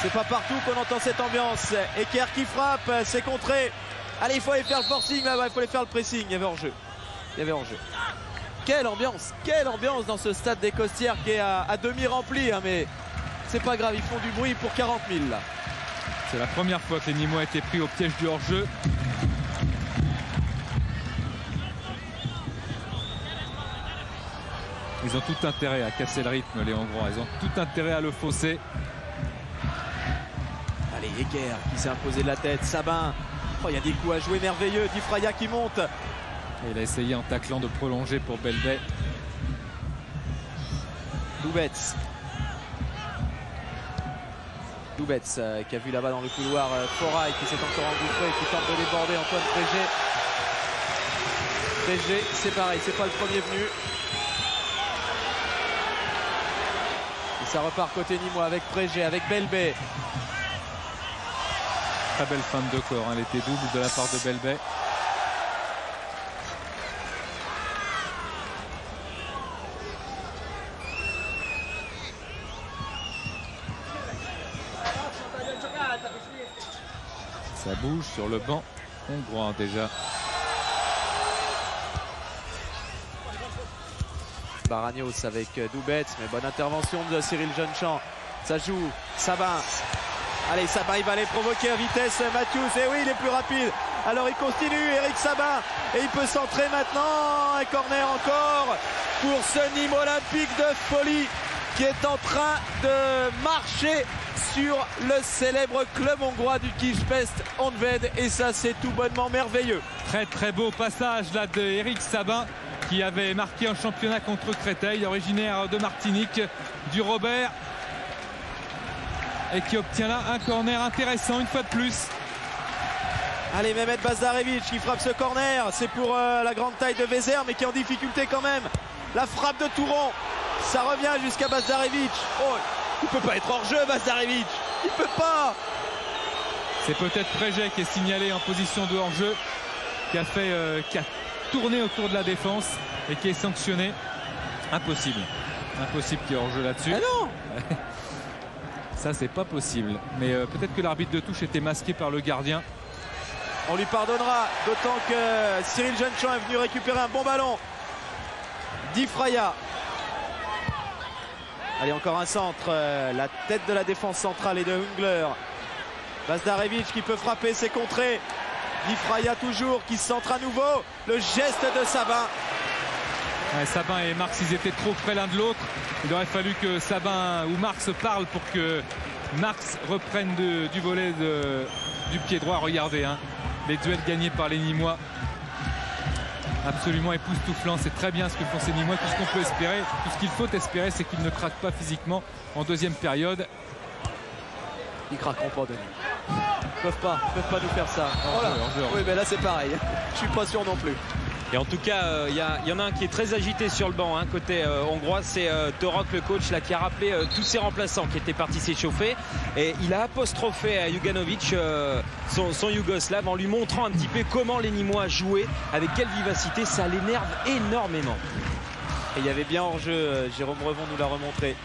C'est pas partout qu'on entend cette ambiance. Eker qui frappe, c'est contré. Allez, il faut aller faire le forcing là-bas, il faut aller faire le pressing. Il y avait hors-jeu. Quelle ambiance dans ce stade des Costières qui est à demi rempli, hein, mais c'est pas grave, ils font du bruit pour 40 000 là. C'est la première fois que les Nîmois étaient pris au piège du hors-jeu. Ils ont tout intérêt à casser le rythme, les Hongrois. Ils ont tout intérêt à le fausser. Allez, Eker qui s'est imposé de la tête. Sabin. Oh, il y a des coups à jouer merveilleux. Di Fraia qui monte. Et il a essayé en taclant de prolonger pour Belbé. Doubets qui a vu là-bas dans le couloir Forail qui s'est encore engouffré et qui tente de déborder. Antoine Préget, c'est pareil, c'est pas le premier venu. Ça repart côté Nîmois avec Prégé, avec Belbé. Très belle fin de corps, hein. Elle était double de la part de Belbé. Ça bouge sur le banc hongrois déjà. Baragnos avec Doubet, mais bonne intervention de Cyril Jeunechamp. Ça joue, Sabin. Allez, Sabin, il va aller provoquer à vitesse Matthews. Et oui, il est plus rapide. Alors il continue, Eric Sabin. Et il peut centrer maintenant. Un corner encore pour ce Nîmes Olympique de folie qui est en train de marcher sur le célèbre club hongrois du Kispest Honvéd. Et ça, c'est tout bonnement merveilleux. Très très beau passage là de Eric Sabin, qui avait marqué un championnat contre Créteil, originaire de Martinique, du Robert, et qui obtient là un corner intéressant une fois de plus. Allez, Mehmet Bazdarevic qui frappe ce corner. C'est pour la grande taille de Vézère, mais qui est en difficulté quand même. La frappe de Touron, ça revient jusqu'à Bazdarevic. Oh, il peut pas être hors jeu, Bazdarevic. Il peut pas. C'est peut-être Prégé qui est signalé en position de hors-jeu, qui a tourné autour de la défense et qui est sanctionné. Impossible qu'il y ait hors-jeu là-dessus. Ah non. Ça, c'est pas possible. Mais peut-être que l'arbitre de touche était masqué par le gardien. On lui pardonnera, d'autant que Cyril Jeunechamp est venu récupérer un bon ballon. Di Fraya. Allez, encore un centre. La tête de la défense centrale est de Hungler. Bazdarevic qui peut frapper, c'est contré. Di Fraya toujours qui centre à nouveau. Le geste de Sabin. Ouais, Sabin et Marx, ils étaient trop près l'un de l'autre. Il aurait fallu que Sabin ou Marx parlent pour que Marx reprenne du volet du pied droit. Regardez, hein, les duels gagnés par les Nîmois. Absolument époustouflant. C'est très bien ce que font ces Nîmois. Tout ce qu'on peut espérer, tout ce qu'il faut espérer, c'est qu'ils ne craquent pas physiquement en deuxième période. Ils craqueront pas, Denis. Ils peuvent pas nous faire ça. Hors-jeu. Oui, mais là c'est pareil. Je suis pas sûr non plus. Et en tout cas, il y en a un qui est très agité sur le banc, hein, côté hongrois, c'est Torok, le coach, là, qui a rappelé tous ses remplaçants qui étaient partis s'échauffer. Et il a apostrophé à Juganovic, son Yougoslave, en lui montrant un petit peu comment les Nîmois jouaient, avec quelle vivacité. Ça l'énerve énormément. Et il y avait bien hors-jeu, Jérôme Revon nous l'a remontré.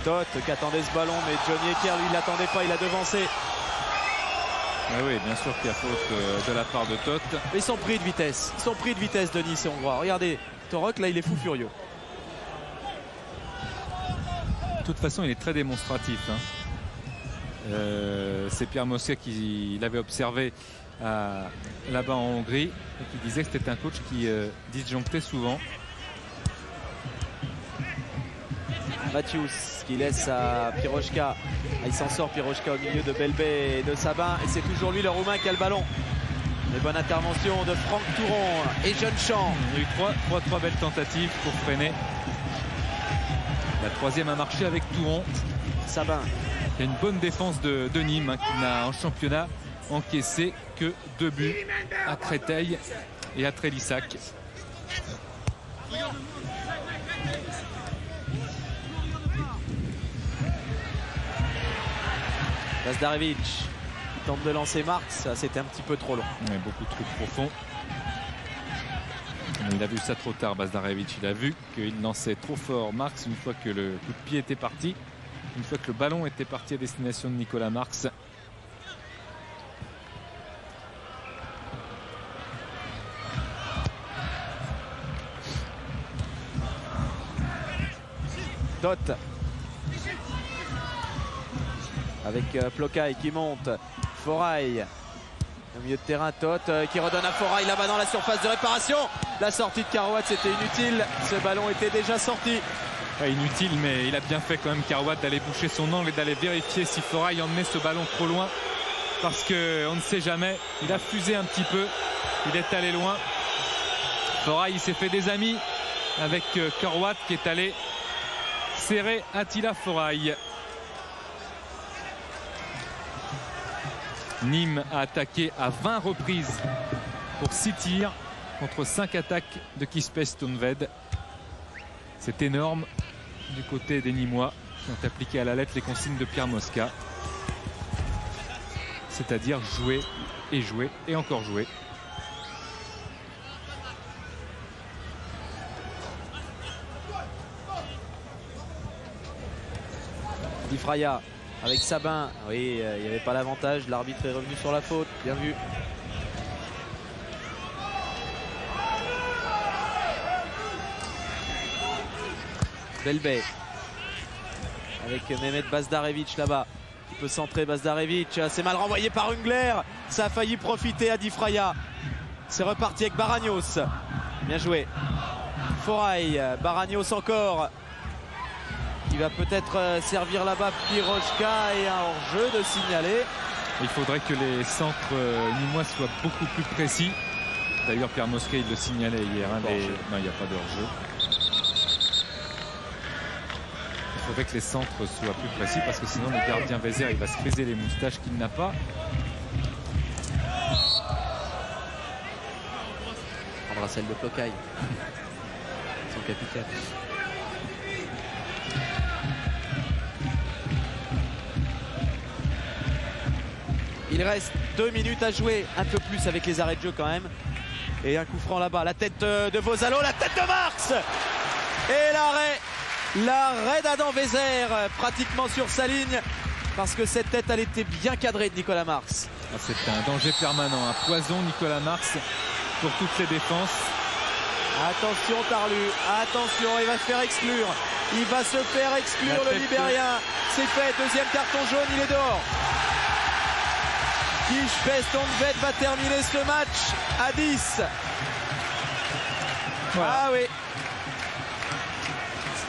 Toth qui attendait ce ballon, mais Johnny Ecker, lui, il l'attendait pas, il a devancé. Oui, bien sûr qu'il y a faute de la part de Toth. Ils sont pris de vitesse. Ils sont pris de vitesse, Denis et Hongrois. Regardez, Torok, là, il est fou furieux. De toute façon, il est très démonstratif, hein. C'est Pierre Mosquet qui l'avait observé là-bas en Hongrie et qui disait que c'était un coach qui disjonctait souvent. Matthews qui laisse à Pirochka. Il s'en sort, Pirochka, au milieu de Belbé et de Sabin. Et c'est toujours lui, le Roumain, qui a le ballon. Les bonnes interventions de Franck Touron et Jeunechamp. Il y a eu trois belles tentatives pour freiner. La troisième a marché avec Touron. Sabin. Il y a une bonne défense de Nîmes, hein, qui n'a en championnat encaissé que 2 buts à Créteil et à Trélissac. Bazdarevic tente de lancer Marx, c'était un petit peu trop long. Ouais, beaucoup trop profond. Il a vu ça trop tard, Bazdarevic. Il a vu qu'il lançait trop fort Marx une fois que le coup de pied était parti. Une fois que le ballon était parti à destination de Nicolas Marx. Toth avec Plocaï qui monte. Forail au milieu de terrain. Toth qui redonne à Forail là-bas dans la surface de réparation. La sortie de Karouat, c'était inutile. Ce ballon était déjà sorti. Ouais, inutile, mais il a bien fait quand même, Karouat, d'aller boucher son angle et d'aller vérifier si Forail emmenait ce ballon trop loin. Parce qu'on ne sait jamais. Il a fusé un petit peu. Il est allé loin. Forail, il s'est fait des amis avec Karouat qui est allé serrer Attila Forail. Nîmes a attaqué à 20 reprises pour 6 tirs contre 5 attaques de Kispest Honvéd. C'est énorme du côté des Nîmois qui ont appliqué à la lettre les consignes de Pierre Mosca. C'est-à-dire jouer et encore jouer. Di Fraya avec Sabin. Oui, il n'y avait pas l'avantage. L'arbitre est revenu sur la faute. Bien vu. Belbey avec Mehmet Bazdarevic là-bas qui peut centrer. Bazdarevic, c'est mal renvoyé par Ungler, ça a failli profiter à Di Fraya. C'est reparti avec Baragnos, bien joué. Foray, Baragnos encore, il va peut-être servir là-bas Pirochka et un hors-jeu de signaler. Il faudrait que les centres nîmois soient beaucoup plus précis. D'ailleurs Pierre Mosca il le signalait hier, hein, non il n'y a pas de hors-jeu. Il faudrait que les centres soient plus précis parce que sinon le gardien Vézère il va se friser les moustaches qu'il n'a pas. On prendra celle de Plocaille, son capitaine. Il reste 2 minutes à jouer, un peu plus avec les arrêts de jeu quand même. Et un coup franc là-bas, la tête de Vosalo, la tête de Marx. Et l'arrêt d'Adam Vézère pratiquement sur sa ligne parce que cette tête elle était bien cadrée de Nicolas Marx. C'est un danger permanent, un poison Nicolas Marx pour toutes les défenses. Attention Tarlu, attention, il va se faire exclure. Il va se faire exclure le Libérien. C'est fait, deuxième carton jaune, il est dehors. Kishpest Honvéd va terminer ce match à 10. Voilà. Ah oui.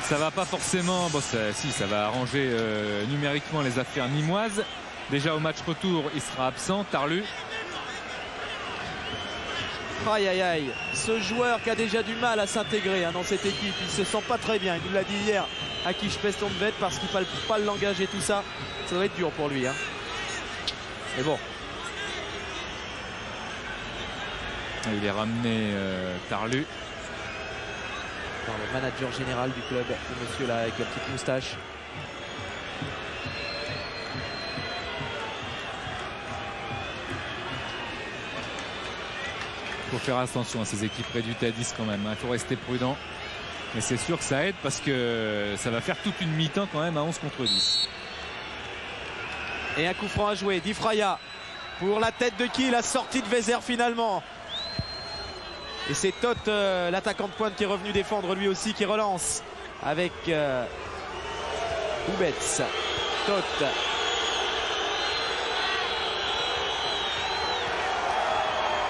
Ça va pas forcément, bon ça va arranger numériquement les affaires nîmoises. Déjà au match retour il sera absent, Tarlu. Aïe aïe aïe, ce joueur qui a déjà du mal à s'intégrer dans cette équipe, il se sent pas très bien, il nous l'a dit hier à Kishpest Honvéd parce qu'il ne parle pas le langage et tout ça. Ça doit être dur pour lui. Mais bon. Il est ramené Tarlu. Par le manager général du club, ce monsieur là avec la petite moustache. Il faut faire attention à ces équipes réduites à 10 quand même. Il faut rester prudent. Mais c'est sûr que ça aide parce que ça va faire toute une mi-temps quand même à 11 contre 10. Et un coup franc à jouer. Di Fraya pour la tête de qui? La sortie de Vézère finalement. Et c'est Toth, l'attaquant de pointe qui est revenu défendre lui aussi, qui relance avec Doubets. Toth.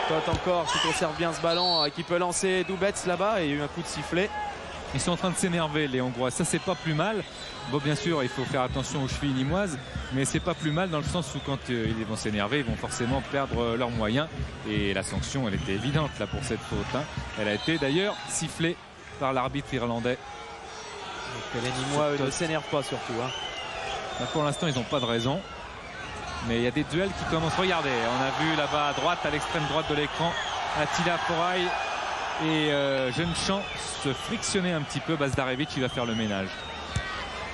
Toth encore qui conserve bien ce ballon, qui peut lancer Doubets là-bas. Et il y a eu un coup de sifflet. Ils sont en train de s'énerver les Hongrois. Ça c'est pas plus mal. Bon bien sûr il faut faire attention aux chevilles nîmoises. Mais c'est pas plus mal dans le sens où quand ils vont s'énerver ils vont forcément perdre leurs moyens. Et la sanction elle était évidente là pour cette faute. Elle a été d'ailleurs sifflée par l'arbitre irlandais. Donc les Nîmois ne s'énervent pas surtout. Là, pour l'instant ils n'ont pas de raison. Mais il y a des duels qui commencent. Regardez, on a vu là-bas à droite, à l'extrême droite de l'écran, Attila Foray et Jeune-Champ se frictionner un petit peu. Bazdarevic il va faire le ménage.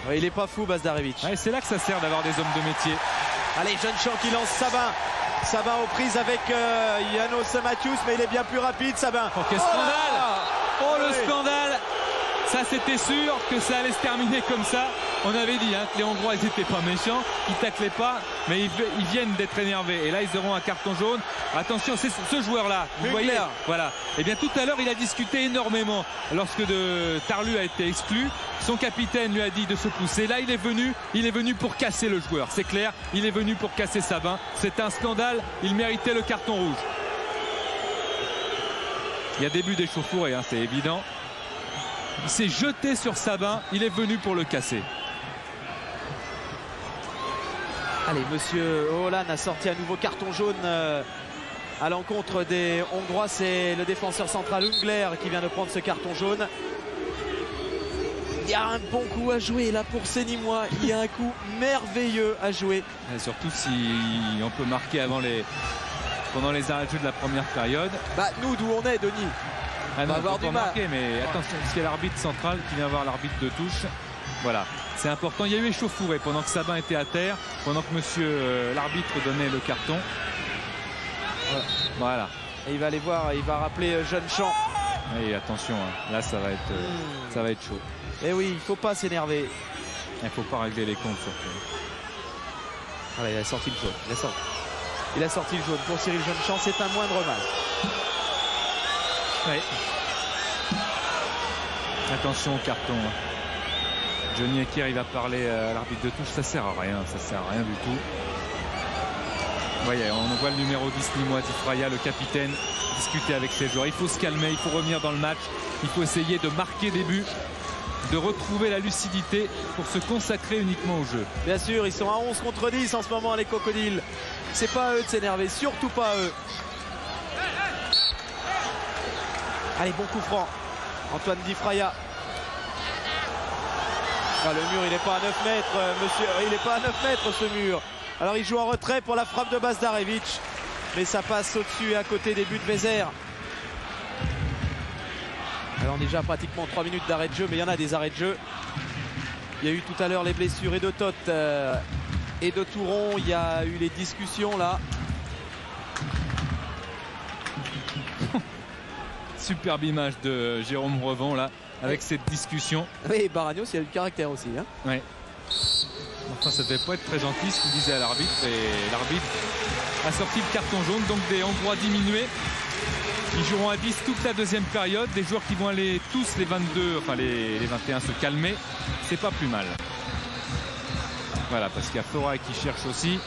Ouais, il est pas fou Bazdarevic. Ouais, c'est là que ça sert d'avoir des hommes de métier. Allez, Jeune-Champ qui lance Sabin. Sabin aux prises avec Janos Matthews, mais il est bien plus rapide Sabin. Oh quel scandale! Oh le scandale! Ça c'était sûr que ça allait se terminer comme ça. On avait dit que les Hongrois ils n'étaient pas méchants, ils taclaient pas, mais ils viennent d'être énervés. Et là ils auront un carton jaune. Attention, c'est ce joueur-là. Vous voyez, voilà. Et bien tout à l'heure il a discuté énormément lorsque Tarlu a été exclu. Son capitaine lui a dit de se pousser. Là il est venu pour casser le joueur. C'est clair, il est venu pour casser Sabin. C'est un scandale. Il méritait le carton rouge. Il y a début d'échauffourée, c'est évident. Il s'est jeté sur Sabin, il est venu pour le casser. Allez, monsieur Holland a sorti un nouveau carton jaune à l'encontre des Hongrois. C'est le défenseur central Ungler qui vient de prendre ce carton jaune. Il y a un bon coup à jouer là pour ces Nîmois. Il y a un coup merveilleux à jouer. Et surtout si on peut marquer pendant les arrêts de jeu de la première période. Nous d'où on est, Denis. Ah non, va avoir faut du pas mal. marquer, mais attention, parce qu'il y a l'arbitre central qui vient voir l'arbitre de touche. Voilà, c'est important. Il y a eu échauffourée pendant que Sabin était à terre, pendant que monsieur l'arbitre donnait le carton. Voilà. Et il va aller voir, il va rappeler Jeune Champ. Et attention, hein, là ça va être chaud. Et oui, il ne faut pas s'énerver. Il ne faut pas régler les comptes surtout. Voilà, il a sorti le jaune. Il a sorti le jaune. Pour Cyril Jeune Champ, c'est un moindre mal. Ouais. Attention au carton. Johnny Hekker, il va parler à l'arbitre de touche. Ça sert à rien, du tout. Vous voyez, on voit le numéro 10 nîmois, Difraya, le capitaine, discuter avec ses joueurs. Il faut se calmer, il faut revenir dans le match. Il faut essayer de marquer des buts, de retrouver la lucidité pour se consacrer uniquement au jeu. Bien sûr, ils sont à 11 contre 10 en ce moment, les Crocodiles. C'est pas à eux de s'énerver, surtout pas à eux. Allez, bon coup franc. Antoine Difraya. Ah, le mur, il n'est pas à 9 mètres, monsieur. Il n'est pas à 9 mètres, ce mur. Alors, il joue en retrait pour la frappe de Bazdarevic. Mais ça passe au-dessus et à côté des buts de Vézère. Alors, déjà pratiquement 3 minutes d'arrêt de jeu, mais il y en a des arrêts de jeu. Il y a eu tout à l'heure les blessures et de Toth et de Touron. Il y a eu les discussions là. Superbe image de Jérôme Revon là, avec cette discussion. Oui, Baragnos, il y a eu le caractère aussi. Hein. Ouais. Enfin, ça devait pas être très gentil ce qu'il disait à l'arbitre. Et l'arbitre a sorti le carton jaune, donc des Hongrois diminués. Ils joueront à 10 toute la deuxième période. Des joueurs qui vont aller tous les 22, enfin les 21 se calmer. C'est pas plus mal. Voilà, parce qu'il y a Foray qui cherche aussi.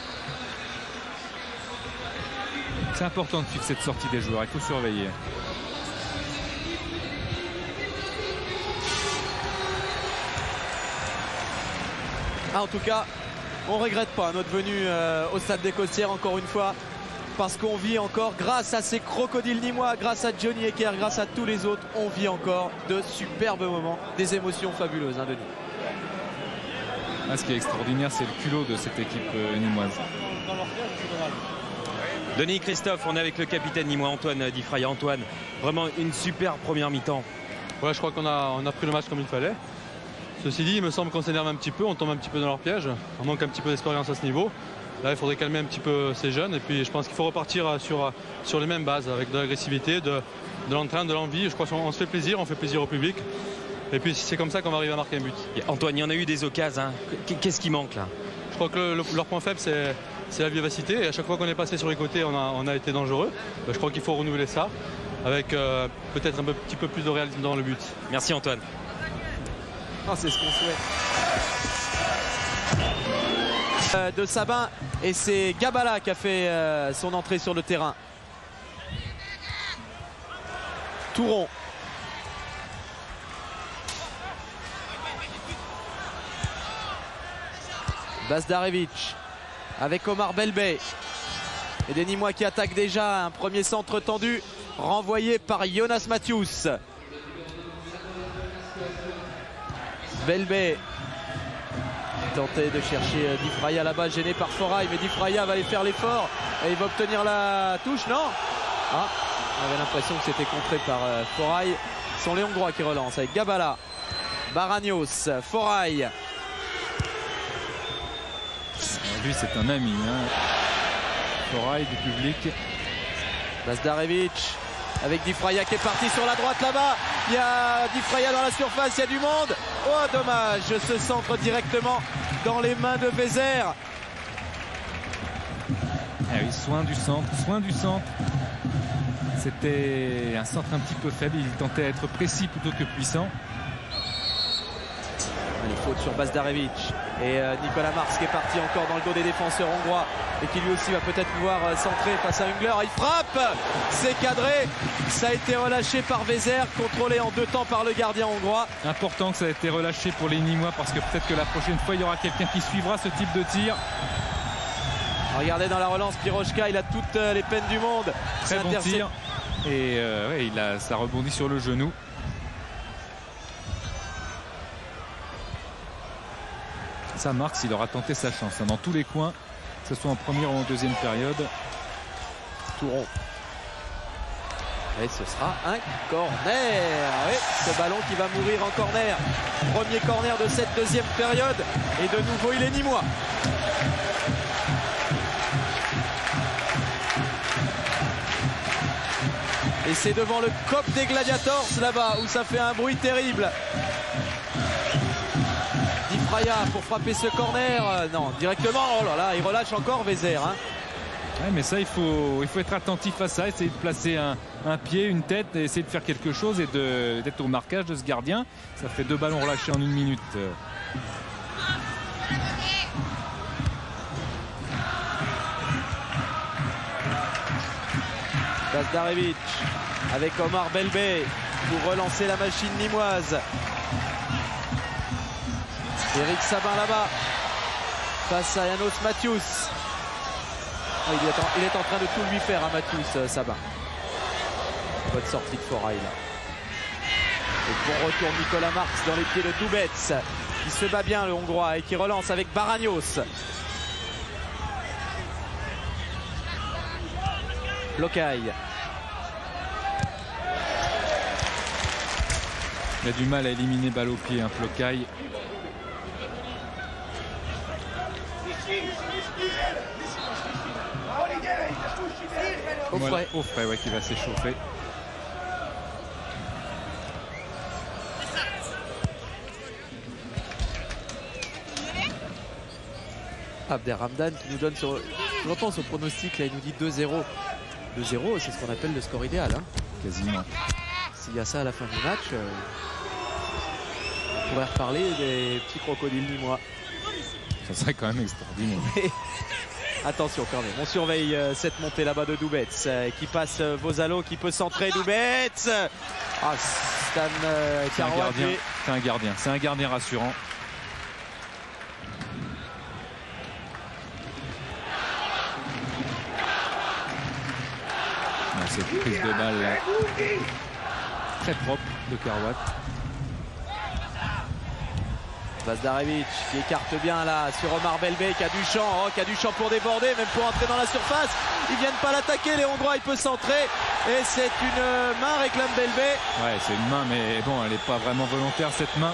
C'est important de suivre cette sortie des joueurs. Il faut surveiller. Ah, en tout cas, on ne regrette pas notre venue au stade des Costières encore une fois. Parce qu'on vit encore, grâce à ces crocodiles nîmois, grâce à Johnny Hekker, grâce à tous les autres, on vit encore de superbes moments, des émotions fabuleuses, hein, Denis. Ah, ce qui est extraordinaire, c'est le culot de cette équipe nîmoise. Denis, Christophe, on est avec le capitaine nîmois Antoine Difraya. Antoine, vraiment une super première mi-temps. Ouais, je crois qu'on a pris le match comme il fallait. Ceci dit, il me semble qu'on s'énerve un petit peu, on tombe un petit peu dans leur piège. On manque un petit peu d'expérience à ce niveau. Là, il faudrait calmer un petit peu ces jeunes. Et puis, je pense qu'il faut repartir sur les mêmes bases, avec de l'agressivité, de l'entrain, de l'envie. Je crois qu'on se fait plaisir, on fait plaisir au public. Et puis, c'est comme ça qu'on va arriver à marquer un but. Et Antoine, il y en a eu des occasions. Hein. Qu'est-ce qui manque là? Je crois que leur point faible, c'est la vivacité. Et à chaque fois qu'on est passé sur les côtés, on a été dangereux. Je crois qu'il faut renouveler ça, avec peut-être un petit peu plus de réalisme dans le but. Merci Antoine. Oh, c'est ce qu'on souhaite. De Sabin, et c'est Gabala qui a fait son entrée sur le terrain. Touron. Bazdarevic avec Omar Belbey. Et des Nîmois qui attaquent déjà. Un premier centre tendu renvoyé par Jonas Mathius. Belbey tentait de chercher Difraya là-bas, gêné par Foray, mais Difraya va aller faire l'effort et il va obtenir la touche, non? Ah, on avait l'impression que c'était contré par Foray. Ce sont les Hongrois qui relancent avec Gabala, Baragnos, Foray. Lui, c'est un ami. Hein. Foray du public. Bazdarevic avec Difraya qui est parti sur la droite là-bas. Il y a Difraya dans la surface, il y a du monde. Oh, dommage, ce centre directement dans les mains de Vézère. Ah oui, soin du centre, soin du centre. C'était un centre un petit peu faible, il tentait d'être précis plutôt que puissant. Allez, faute sur Bazdarevic. Et Nicolas Marx qui est parti encore dans le dos des défenseurs hongrois et qui lui aussi va peut-être pouvoir centrer face à Hungler. Il frappe, c'est cadré, ça a été relâché par Vézère, contrôlé en 2 temps par le gardien hongrois. Important que ça ait été relâché pour les Nîmois parce que peut-être que la prochaine fois il y aura quelqu'un qui suivra ce type de tir. Regardez dans la relance, Pirochka, il a toutes les peines du monde. Très bon tir et ouais, ça rebondit sur le genou. Ça, Marx, il aura tenté sa chance hein, dans tous les coins, que ce soit en première ou en deuxième période. Touron. Et ce sera un corner. Oui, ce ballon qui va mourir en corner. Premier corner de cette deuxième période. Et de nouveau, il est nîmois. Et c'est devant le COP des Gladiators là-bas où ça fait un bruit terrible. Di Fraya pour frapper ce corner. Non, directement. Oh là là, il relâche encore Vézère. Hein. Ouais, mais ça, il faut être attentif à ça, essayer de placer un pied, une tête, et essayer de faire quelque chose et d'être au marquage de ce gardien. Ça fait 2 ballons relâchés en 1 minute. Bazdarevic avec Omar Belbé pour relancer la machine nîmoise. Eric Sabin là-bas face à Janos Mathius. Il est en train de tout lui faire à Mathius Sabin. Bonne sortie de Forail là. Et bon retour Nicolas Marx dans les pieds de Doubets qui se bat bien le Hongrois et qui relance avec Baragnos. Lokai. Il a du mal à éliminer balle au pied, Lokai. Voilà, Offray, ouais, qui va s'échauffer. Abderrahmane qui nous donne sur... J'entends son pronostic là, il nous dit 2-0. 2-0, c'est ce qu'on appelle le score idéal. Hein. Quasiment. S'il y a ça à la fin du match, on pourrait reparler des petits crocodiles nîmois. Ça serait quand même extraordinaire. Attention quand même, on surveille cette montée là-bas de Doubets qui passe Vosalo qui peut centrer Doubets. Ah, Stan Carouat. C'est un gardien rassurant. Cette prise de balle là, très propre de Carouat. Bazdarevic qui écarte bien là sur Omar Belbé qui a du champ, qui a du champ pour déborder, même pour entrer dans la surface. Ils viennent pas l'attaquer les Hongrois, il peut centrer et c'est une main, réclame Belbé. Ouais, c'est une main mais bon, elle n'est pas vraiment volontaire cette main.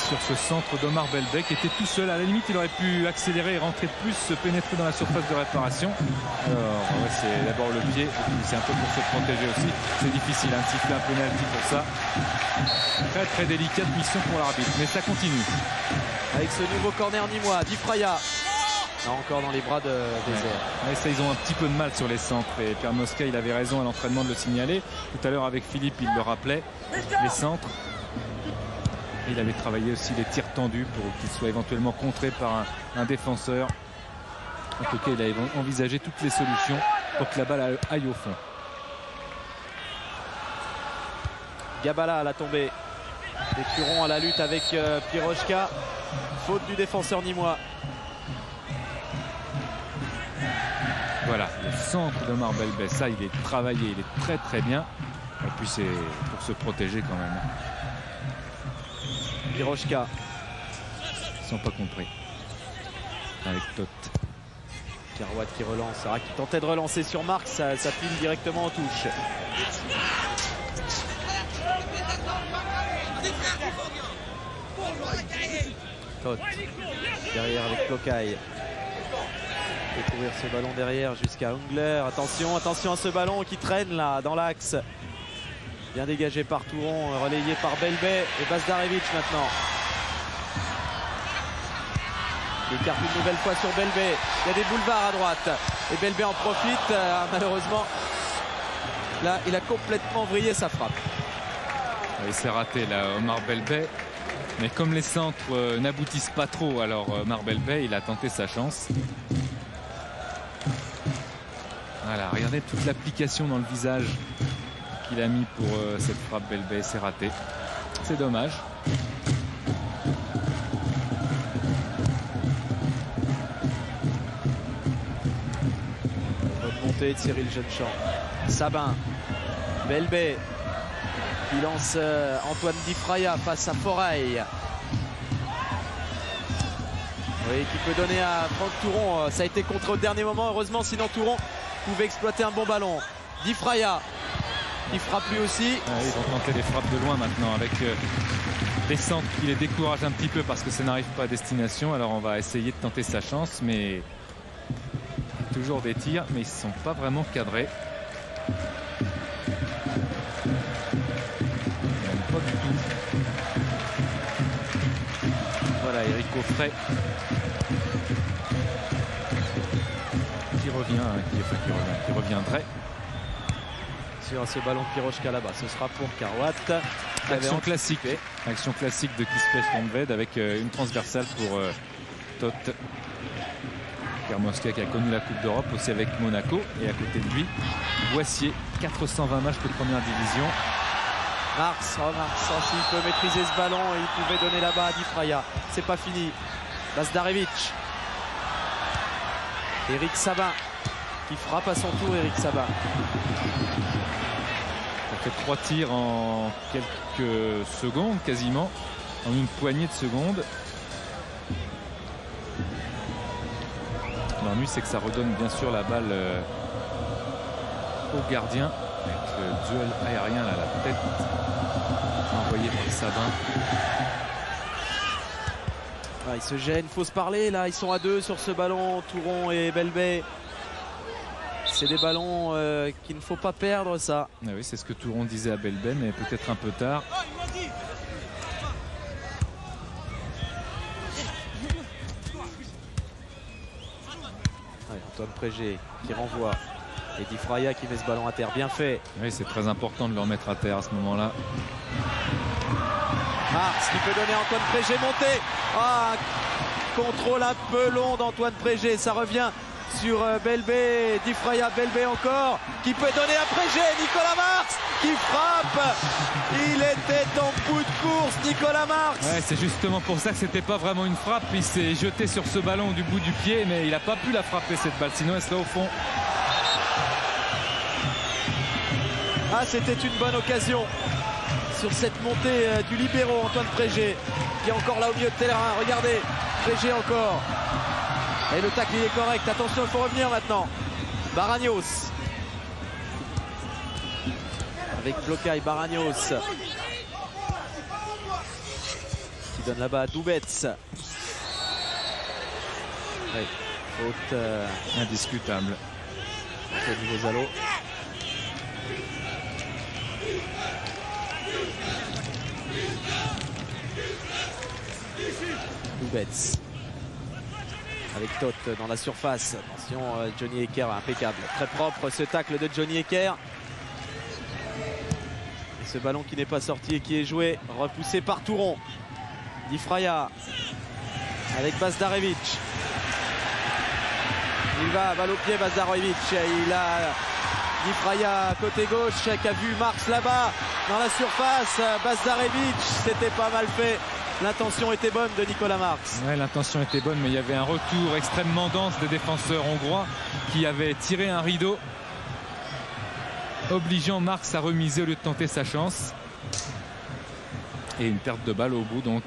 Sur ce centre d'Omar Belbé qui était tout seul, à la limite il aurait pu accélérer et rentrer plus, se pénétrer dans la surface de réparation. Alors ouais, c'est d'abord le pied, c'est un peu pour se protéger aussi, c'est difficile de siffler un penalty pour ça. Très très délicate mission pour l'arbitre, mais ça continue. Avec ce nouveau corner nîmois, Di Fraya. Encore dans les bras de Vézère. Ouais, ça, ils ont un petit peu de mal sur les centres et Pernoska il avait raison à l'entraînement de le signaler. Tout à l'heure avec Philippe il le rappelait, les centres. Il avait travaillé aussi les tirs tendus pour qu'ils soient éventuellement contrés par un défenseur. En tout cas, il a envisagé toutes les solutions pour que la balle aille au fond. Gabala à la tombée. Les Turons à la lutte avec Pirochka. Faute du défenseur nîmois. Voilà, le centre de Belbé, ça il est travaillé, il est très très bien. Et puis c'est pour se protéger quand même. Pirochka. Ils sont pas compris. Avec Tot. Carouat qui relance. Qui tentait de relancer sur Marx, ça file directement en touche. Tot. Derrière avec Lokai. Découvrir ce ballon derrière jusqu'à Ungler. Attention, attention à ce ballon qui traîne là dans l'axe. Bien dégagé par Touron, relayé par Belbé et Bazdarevic maintenant. Il écarte une nouvelle fois sur Belbé. Il y a des boulevards à droite. Et Belbé en profite. Malheureusement, là, il a complètement vrillé sa frappe. Il s'est raté là, Omar Belbé. Mais comme les centres n'aboutissent pas trop, alors Omar Belbé, il a tenté sa chance. Voilà, regardez toute l'application dans le visage qu'il a mis pour cette frappe. Belbé, c'est raté. C'est dommage. Bonne montée de Cyril Jeunechamp. Sabin. Belbé qui lance Antoine Di Fraya face à Forail. Oui, qui peut donner à Franck Touron. Ça a été contré au dernier moment, heureusement, sinon Touron pouvait exploiter un bon ballon. Di Fraya qui frappe lui aussi. Ils vont tenter les frappes de loin maintenant avec des centres qui les découragent un petit peu parce que ça n'arrive pas à destination. Alors on va essayer de tenter sa chance, mais toujours des tirs, mais ils ne sont pas vraiment cadrés. Pas du tout. Voilà, Eric Coffret qui revient, qui reviendrait sur ce ballon de Pirochka là-bas. Ce sera pour Karouat. Action classique de Kispes Rondved avec une transversale pour Tot Kermowska qui a connu la Coupe d'Europe aussi avec Monaco, et à côté de lui Boissier, 420 matchs de première division. Marx, s'il peut maîtriser ce ballon, il pouvait donner là-bas à Di Fraya. C'est pas fini. Bazdarevic. Eric Sabin qui frappe à son tour. Eric Sabin. Ça fait 3 tirs en quelques secondes, quasiment en une poignée de secondes. L'ennui, c'est que ça redonne bien sûr la balle au gardien avec le duel aérien là, à la tête envoyé par Sabin. Ils se gênent, faut se parler là, ils sont à 2 sur ce ballon, Touron et Belbé. C'est des ballons qu'il ne faut pas perdre, ça. Ah oui, c'est ce que Touron disait à Belbé, mais peut-être un peu tard. Antoine Prégé qui renvoie. Et Di Fraya qui met ce ballon à terre. Bien fait. Oui, c'est très important de le remettre à terre à ce moment-là. Marx qui peut donner à Antoine Prégé monté. Contrôle un peu long d'Antoine Prégé. Ça revient sur Belbé. Di Fraya, Belbé encore. Qui peut donner à Prégé. Nicolas Marx qui frappe. Il était en bout de course, Nicolas Marx. Ouais, c'est justement pour ça que c'était pas vraiment une frappe. Il s'est jeté sur ce ballon du bout du pied, mais il n'a pas pu la frapper cette balle. Sinon, elle serait au fond. C'était une bonne occasion sur cette montée du libéro Antoine Prégé qui est encore là au milieu de terrain. Regardez, Prégé encore. Et le tacle il est correct. Attention, il faut revenir maintenant. Baragnos. Avec Blocaille, Baragnos. Qui donne là-bas à Doubets. Oui, faute indiscutable. Au Vozalo. Doubets avec Tot dans la surface. Attention, Johnny Ecker impeccable, très propre ce tacle de Johnny Ecker. Et ce ballon qui n'est pas sorti et qui est joué, repoussé par Touron. Di Fraya avec Bazdarevic. Il va balle au pied Bazdarevic. Il a Di Fraya côté gauche qui a vu Marx là-bas dans la surface. Bazdarevic, c'était pas mal fait. L'intention était bonne de Nicolas Marx. Ouais, l'intention était bonne, mais il y avait un retour extrêmement dense des défenseurs hongrois qui avaient tiré un rideau, obligeant Marx à remiser au lieu de tenter sa chance. Et une perte de balle au bout donc.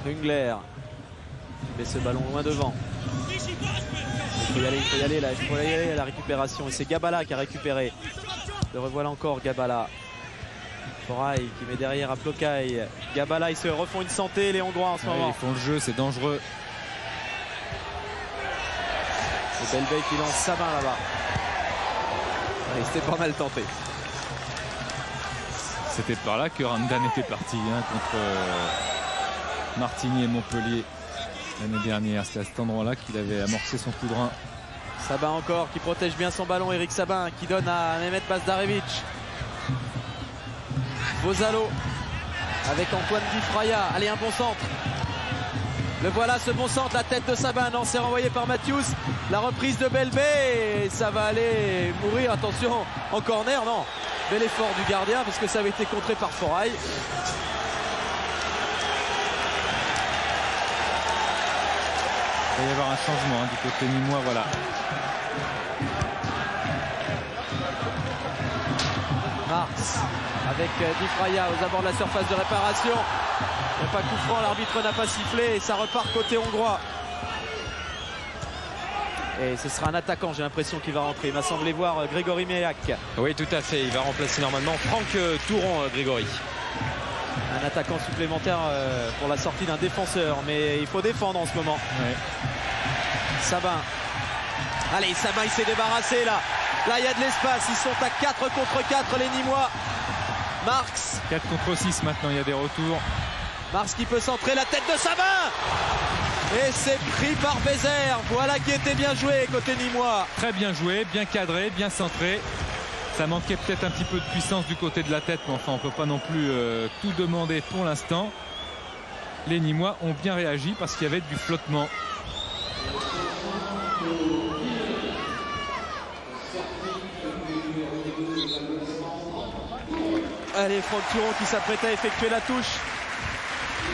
Hungler met ce ballon loin devant. Il faut y aller là, il faut y aller à la récupération. Et c'est Gabala qui a récupéré. Le revoilà encore, Gabala. Foray qui met derrière à Blocaille. Gabala, ils se refont une santé les Hongrois en ce moment. Ils font le jeu, c'est dangereux. Et Belbé qui lance sa main là-bas. C'était pas mal tenté. C'était par là que Randan était parti contre Martigny et Montpellier l'année dernière. C'est à cet endroit-là qu'il avait amorcé son coup de rein. Sabin encore qui protège bien son ballon. Eric Sabin qui donne à Mehmet Bazdarevic. Vozalo avec Antoine Di Fraya. Allez, un bon centre. Le voilà, ce bon centre. La tête de Sabin. Non, c'est renvoyé par Mathius. La reprise de Belbé. Et ça va aller mourir. Attention, en corner. Non, bel effort du gardien parce que ça avait été contré par Foray. Il va y avoir un changement du côté nîmois, voilà. avec Di Fraya aux abords de la surface de réparation. Il n'y a pas coup franc, l'arbitre n'a pas sifflé et ça repart côté hongrois. Et ce sera un attaquant, j'ai l'impression qu'il va rentrer. Il m'a semblé voir Grégory Meilhac. Oui, tout à fait. Il va remplacer normalement Franck Touron, Grégory. Un attaquant supplémentaire pour la sortie d'un défenseur. Mais il faut défendre en ce moment. Ouais. Sabin. Allez, Sabin, il s'est débarrassé là. Là, il y a de l'espace. Ils sont à 4 contre 4, les Nîmois. Marx. 4 contre 6 maintenant, il y a des retours. Marx qui peut centrer la tête de Sabin. Et c'est pris par Bézère. Voilà qui était bien joué côté Nîmois. Très bien joué, bien cadré, bien centré. Ça manquait peut-être un petit peu de puissance du côté de la tête, mais enfin on ne peut pas non plus tout demander pour l'instant. Les Nîmois ont bien réagi parce qu'il y avait du flottement. Allez, Franck Touron qui s'apprête à effectuer la touche.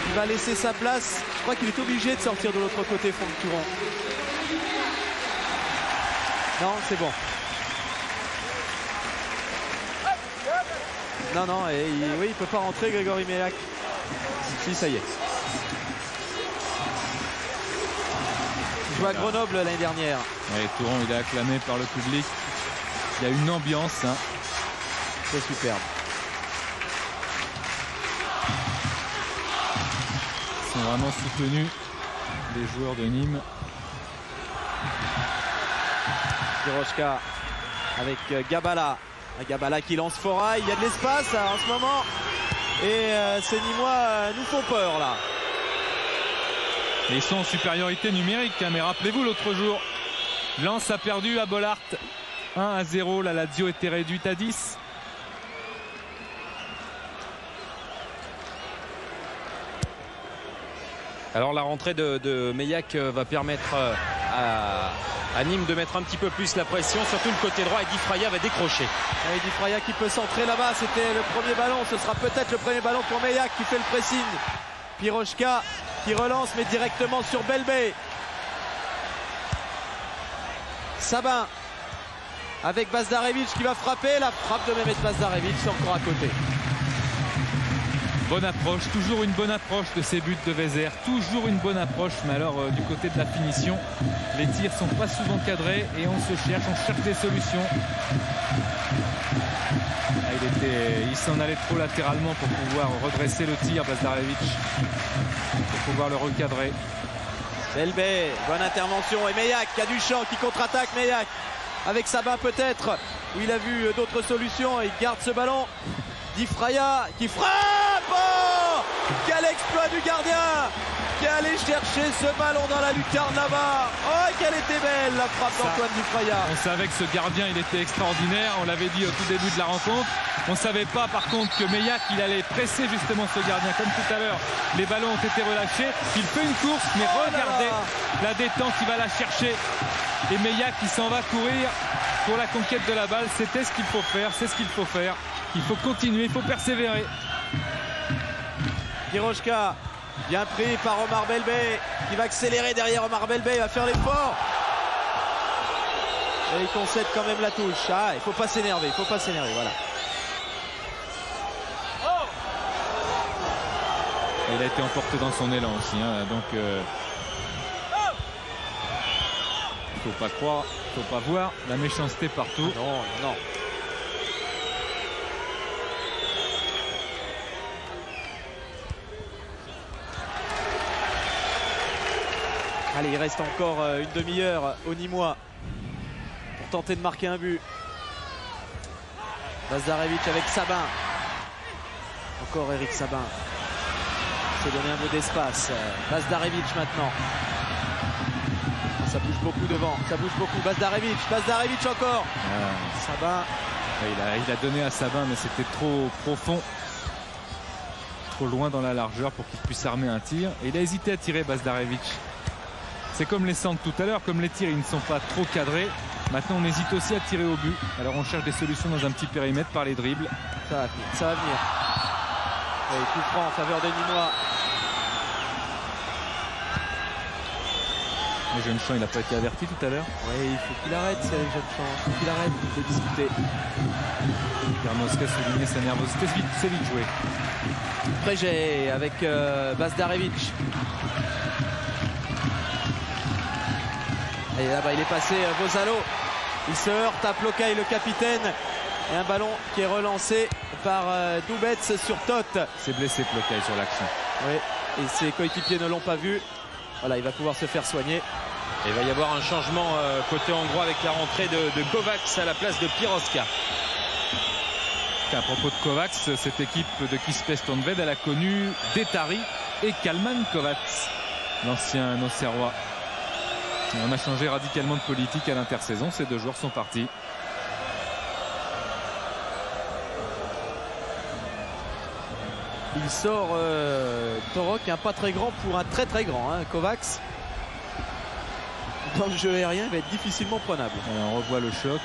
Il va laisser sa place. Je crois qu'il est obligé de sortir de l'autre côté, Franck Touron. Non, c'est bon. Non, non, et oui, il peut pas rentrer, Grégory Meilhac. Si, ça y est. Il joue à Grenoble l'année dernière. Et Touron, il est acclamé par le public. Il y a une ambiance. Hein. C'est superbe. Ils sont vraiment soutenus, les joueurs de Nîmes. Pirochka avec Gabala. Gabala qui lance Forail. Il y a de l'espace en ce moment. Et ces Nîmois nous font peur là. Et ils sont en supériorité numérique. Hein, mais rappelez-vous l'autre jour, Lens a perdu à Bollaert 1-0. La Lazio était réduite à 10. Alors la rentrée de Meilhac va permettre à Nîmes de mettre un petit peu plus la pression, surtout le côté droit, et Di Fraya va décrocher. Et Di Fraya qui peut centrer là-bas, c'était le premier ballon, ce sera peut-être le premier ballon pour Meilhac qui fait le pressing. Pirochka qui relance mais directement sur Belbé. Sabin avec Bazdarevic qui va frapper, la frappe de Mehmet Bazdarevic, c'est encore à côté. Bonne approche, toujours une bonne approche de ces buts de Vézère, toujours une bonne approche, mais alors du côté de la finition, les tirs sont pas souvent cadrés et on cherche des solutions. Il s'en allait trop latéralement pour pouvoir redresser le tir, Bazdarevic, pour pouvoir le recadrer. Belbé, bonne intervention et Meilhac qui a du champ, qui contre-attaque. Meilhac avec Sabin peut-être, où il a vu d'autres solutions et il garde ce ballon. Di Fraya qui frappe. Oh, quel exploit du gardien qui est allé chercher ce ballon dans la lucarne là-bas. Oh, quelle était belle la frappe d'Antoine Di Fraya. On savait que ce gardien il était extraordinaire, on l'avait dit au tout début de la rencontre. On ne savait pas par contre que Meilhac il allait presser justement ce gardien comme tout à l'heure. Les ballons ont été relâchés, il fait une course mais regardez la détente, il va la chercher et Meilhac il s'en va courir pour la conquête de la balle. C'était ce qu'il faut faire, c'est ce qu'il faut faire. Il faut continuer, il faut persévérer. Pirochka, bien pris par Omar Belbé, qui va accélérer derrière Omar Belbé, il va faire l'effort. Et il concède quand même la touche. Ah, il ne faut pas s'énerver, voilà. Il a été emporté dans son élan aussi, hein, donc il ne faut pas croire, il ne faut pas voir la méchanceté partout. Non, non. Allez, il reste encore une demi-heure aux Nîmois pour tenter de marquer un but. Bazdarevic avec Sabin. Encore Eric Sabin. Il s'est donné un peu d'espace. Bazdarevic maintenant. Ça bouge beaucoup devant. Ça bouge beaucoup. Bazdarevic encore. Sabin. Il a donné à Sabin, mais c'était trop profond. Trop loin dans la largeur pour qu'il puisse armer un tir. Et il a hésité à tirer, Bazdarevic. C'est comme les centres tout à l'heure, comme les tirs ils ne sont pas trop cadrés. Maintenant on hésite aussi à tirer au but. Alors on cherche des solutions dans un petit périmètre par les dribbles. Ça va venir. Et coup franc en faveur des Nîmois. Le jeune champ, il n'a pas été averti tout à l'heure. Oui, il faut qu'il arrête, Cyril Jeune-Champ. Il faut qu'il arrête de discuter. Pierre Mosca soulignait sa nervosité. C'est vite joué. Prégé avec Bazdarevic. Et là-bas, il est passé Vozalo. Il se heurte à Plocaï, le capitaine. Et un ballon qui est relancé par Doubets sur Toth. C'est blessé Plocaï sur l'action. Oui, et ses coéquipiers ne l'ont pas vu. Voilà, il va pouvoir se faire soigner. Et il va y avoir un changement côté hongrois avec la rentrée de Kovacs à la place de Piroska. À propos de Kovacs, cette équipe de Kispest Honved, elle a connu Detari et Kalman Kovacs, l'ancien Auxerrois. On a changé radicalement de politique à l'intersaison. Ces deux joueurs sont partis. Il sort Torok, un pas très grand pour un très très grand, hein, Kovacs. Dans le jeu aérien, il va être difficilement prenable. Alors, on revoit le choc.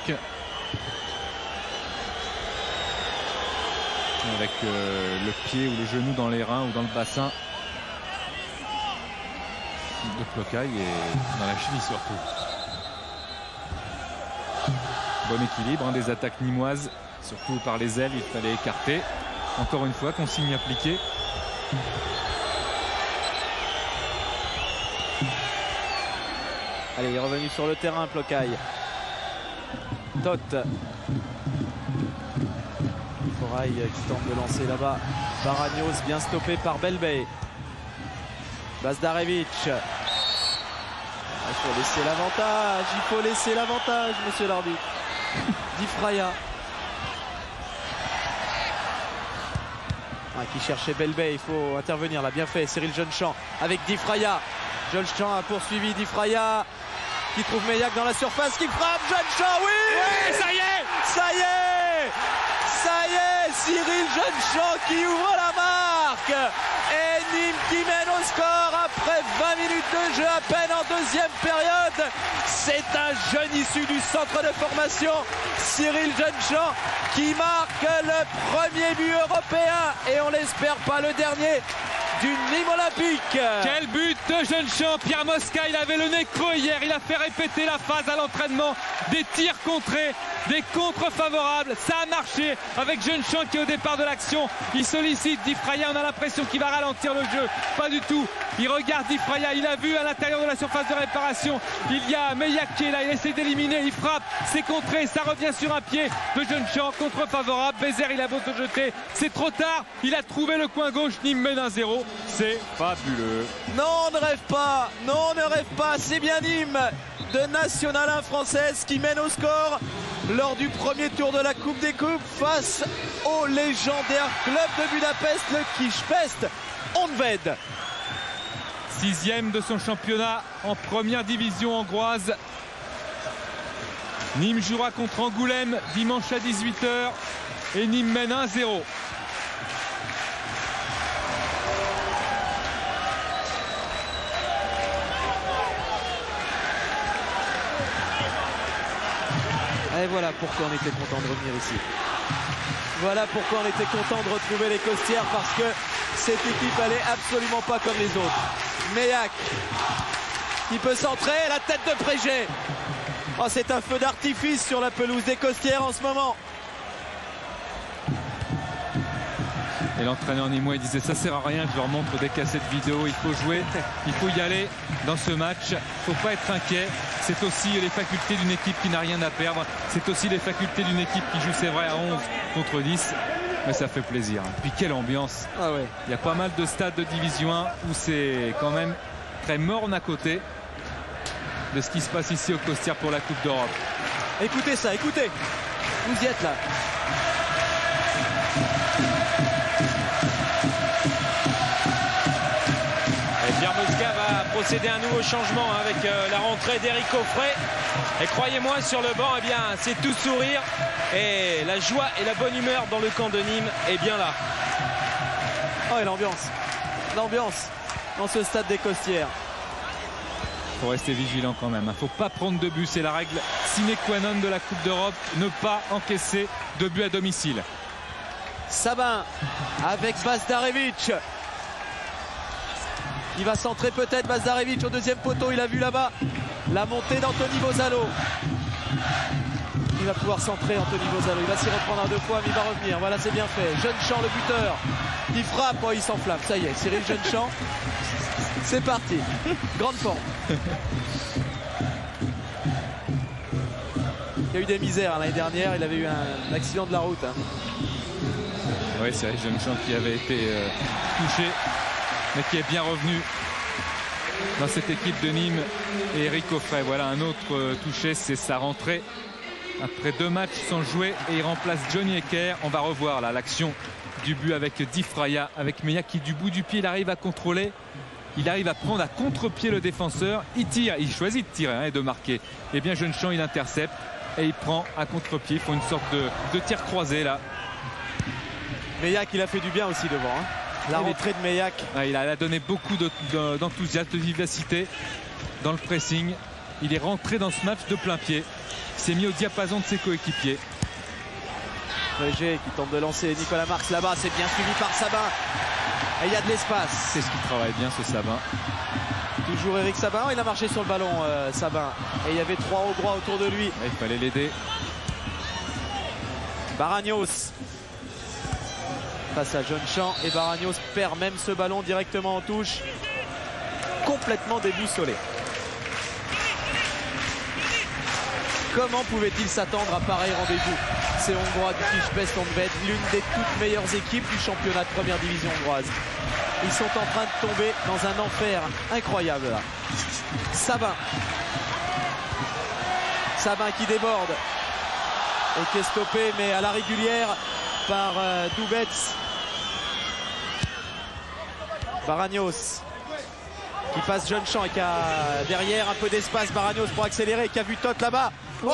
Avec le pied ou le genou dans les reins ou dans le bassin de Plocaï et dans la cheville surtout. Bon équilibre hein, des attaques nîmoises, surtout par les ailes, il fallait écarter. Encore une fois, consigne appliquée. Allez, il est revenu sur le terrain, Plocaï. Toth. Forail qui tente de lancer là-bas. Baragnos bien stoppé par Belbey. Bazdarevic. Il faut laisser l'avantage. Il faut laisser l'avantage, monsieur l'arbitre. Difraya. Qui cherchait Belbey. Il faut intervenir là. Bien fait. Cyril Jeune-Champ avec Difraya. Jeune-Champ a poursuivi Difraya. Qui trouve Meillac dans la surface. Qui frappe. Jeune-Champ. Oui, ça y est. Ça y est. Ça y est, Cyril Jeune-Champ qui ouvre la marque. Et Nîmes qui mène au score après 20 minutes de jeu à peine en deuxième période. C'est un jeune issu du centre de formation, Cyril Jeune-Champ, qui marque le premier but européen et on l'espère pas le dernier du Nîmes Olympique. Quel but de Jeune-Champ. Pierre Mosca, il avait le nez creux hier. Il a fait répéter la phase à l'entraînement. Des tirs contrés, des contres favorables. Ça a marché avec Jeune-Champ qui est au départ de l'action. Il sollicite Difraya. On a l'impression qu'il va ralentir le jeu. Pas du tout. Il regarde Difraya. Il a vu à l'intérieur de la surface de réparation. Il y a Meillac qui est là. Il essaie d'éliminer. Il frappe. C'est contré. Ça revient sur un pied de Jeune-Champ. Contre favorable. Bézère, il a beau se jeter. C'est trop tard. Il a trouvé le coin gauche. Nîmes mène 1-0. C'est fabuleux. Non, on ne rêve pas. Non, on ne rêve pas. C'est bien Nîmes de National 1 française qui mène au score lors du premier tour de la Coupe des Coupes face au légendaire club de Budapest, le Kispest Honved. 6e de son championnat en première division hongroise. Nîmes jouera contre Angoulême dimanche à 18h et Nîmes mène 1-0. Et voilà pourquoi on était content de revenir ici. Voilà pourquoi on était content de retrouver les Costières, parce que cette équipe elle est absolument pas comme les autres. Meillac qui peut centrer, la tête de Prégé. Oh, c'est un feu d'artifice sur la pelouse des Costières en ce moment. Et l'entraîneur nîmois il disait ça sert à rien que je leur montre des cassettes vidéo, il faut jouer, il faut y aller dans ce match, il ne faut pas être inquiet. C'est aussi les facultés d'une équipe qui n'a rien à perdre, c'est aussi les facultés d'une équipe qui joue, c'est vrai, à 11 contre 10, mais ça fait plaisir. Puis quelle ambiance. Ah ouais. Il y a pas mal de stades de division 1 où c'est quand même très morne à côté de ce qui se passe ici au Costières pour la Coupe d'Europe. Écoutez ça, écoutez, vous y êtes là. Pierre Mosca va procéder à un nouveau changement avec la rentrée d'Éric Offray. Et croyez-moi, sur le banc, eh bien, c'est tout sourire. Et la joie et la bonne humeur dans le camp de Nîmes est bien là. Oh, et l'ambiance. L'ambiance dans ce stade des Costières. Il faut rester vigilant quand même. Il ne faut pas prendre de but. C'est la règle sine qua non de la Coupe d'Europe. Ne pas encaisser de but à domicile. Sabin avec Bazdarevic. Il va centrer peut-être Bazdarevic au deuxième poteau. Il a vu là-bas La montée d'Anthony Bozalo. Il va pouvoir centrer Anthony Bozalo. Il va s'y reprendre 2 fois, mais il va revenir. Voilà, c'est bien fait. Jeune-Champ, le buteur, qui frappe. Oh, il s'enflamme. Ça y est, Cyril Jeune-Champ. C'est parti. Grande forme. Il y a eu des misères l'année dernière. Il avait eu un accident de la route. Oui, c'est vrai, Jeune-Champ qui avait été touché, mais qui est bien revenu dans cette équipe de Nîmes. Et Eric Offray, voilà un autre touché, c'est sa rentrée après 2 matchs sans jouer, et il remplace Johnny Hecker. On va revoir là l'action du but avec Di Fraya, avec Meilhac qui du bout du pied, il arrive à contrôler, il arrive à prendre à contre-pied le défenseur, il tire, il choisit de tirer et de marquer. Et bien Jeune-Champ, il intercepte et il prend à contre-pied. Il faut une sorte de tir croisé là. Meilhac, il a fait du bien aussi devant. La rentrée de Meilhac. Il a donné beaucoup d'enthousiasme, de vivacité dans le pressing. Il est rentré dans ce match de plein pied. Il s'est mis au diapason de ses coéquipiers. Régé qui tente de lancer Nicolas Marx là-bas. C'est bien suivi par Sabin. Et il y a de l'espace. C'est ce qu'il travaille bien, ce Sabin. Toujours Eric Sabin. Il a marché sur le ballon, Sabin. Et il y avait 3 Hongrois autour de lui. Il fallait l'aider. Baragnos face à Jeune-Champ, et Baragnos perd même ce ballon directement en touche, complètement déboussolé. Comment pouvait-il s'attendre à pareil rendez-vous? Ces Hongrois du Kispest Honvéd, l'une des toutes meilleures équipes du championnat de première division hongroise. Ils sont en train de tomber dans un enfer incroyable là. Sabin qui déborde et qui est stoppé, mais à la régulière par Doubets. Baragnos qui passe Jeune-Champ et qui a derrière un peu d'espace. Baragnos pour accélérer, qui a vu Toth là-bas. Oh,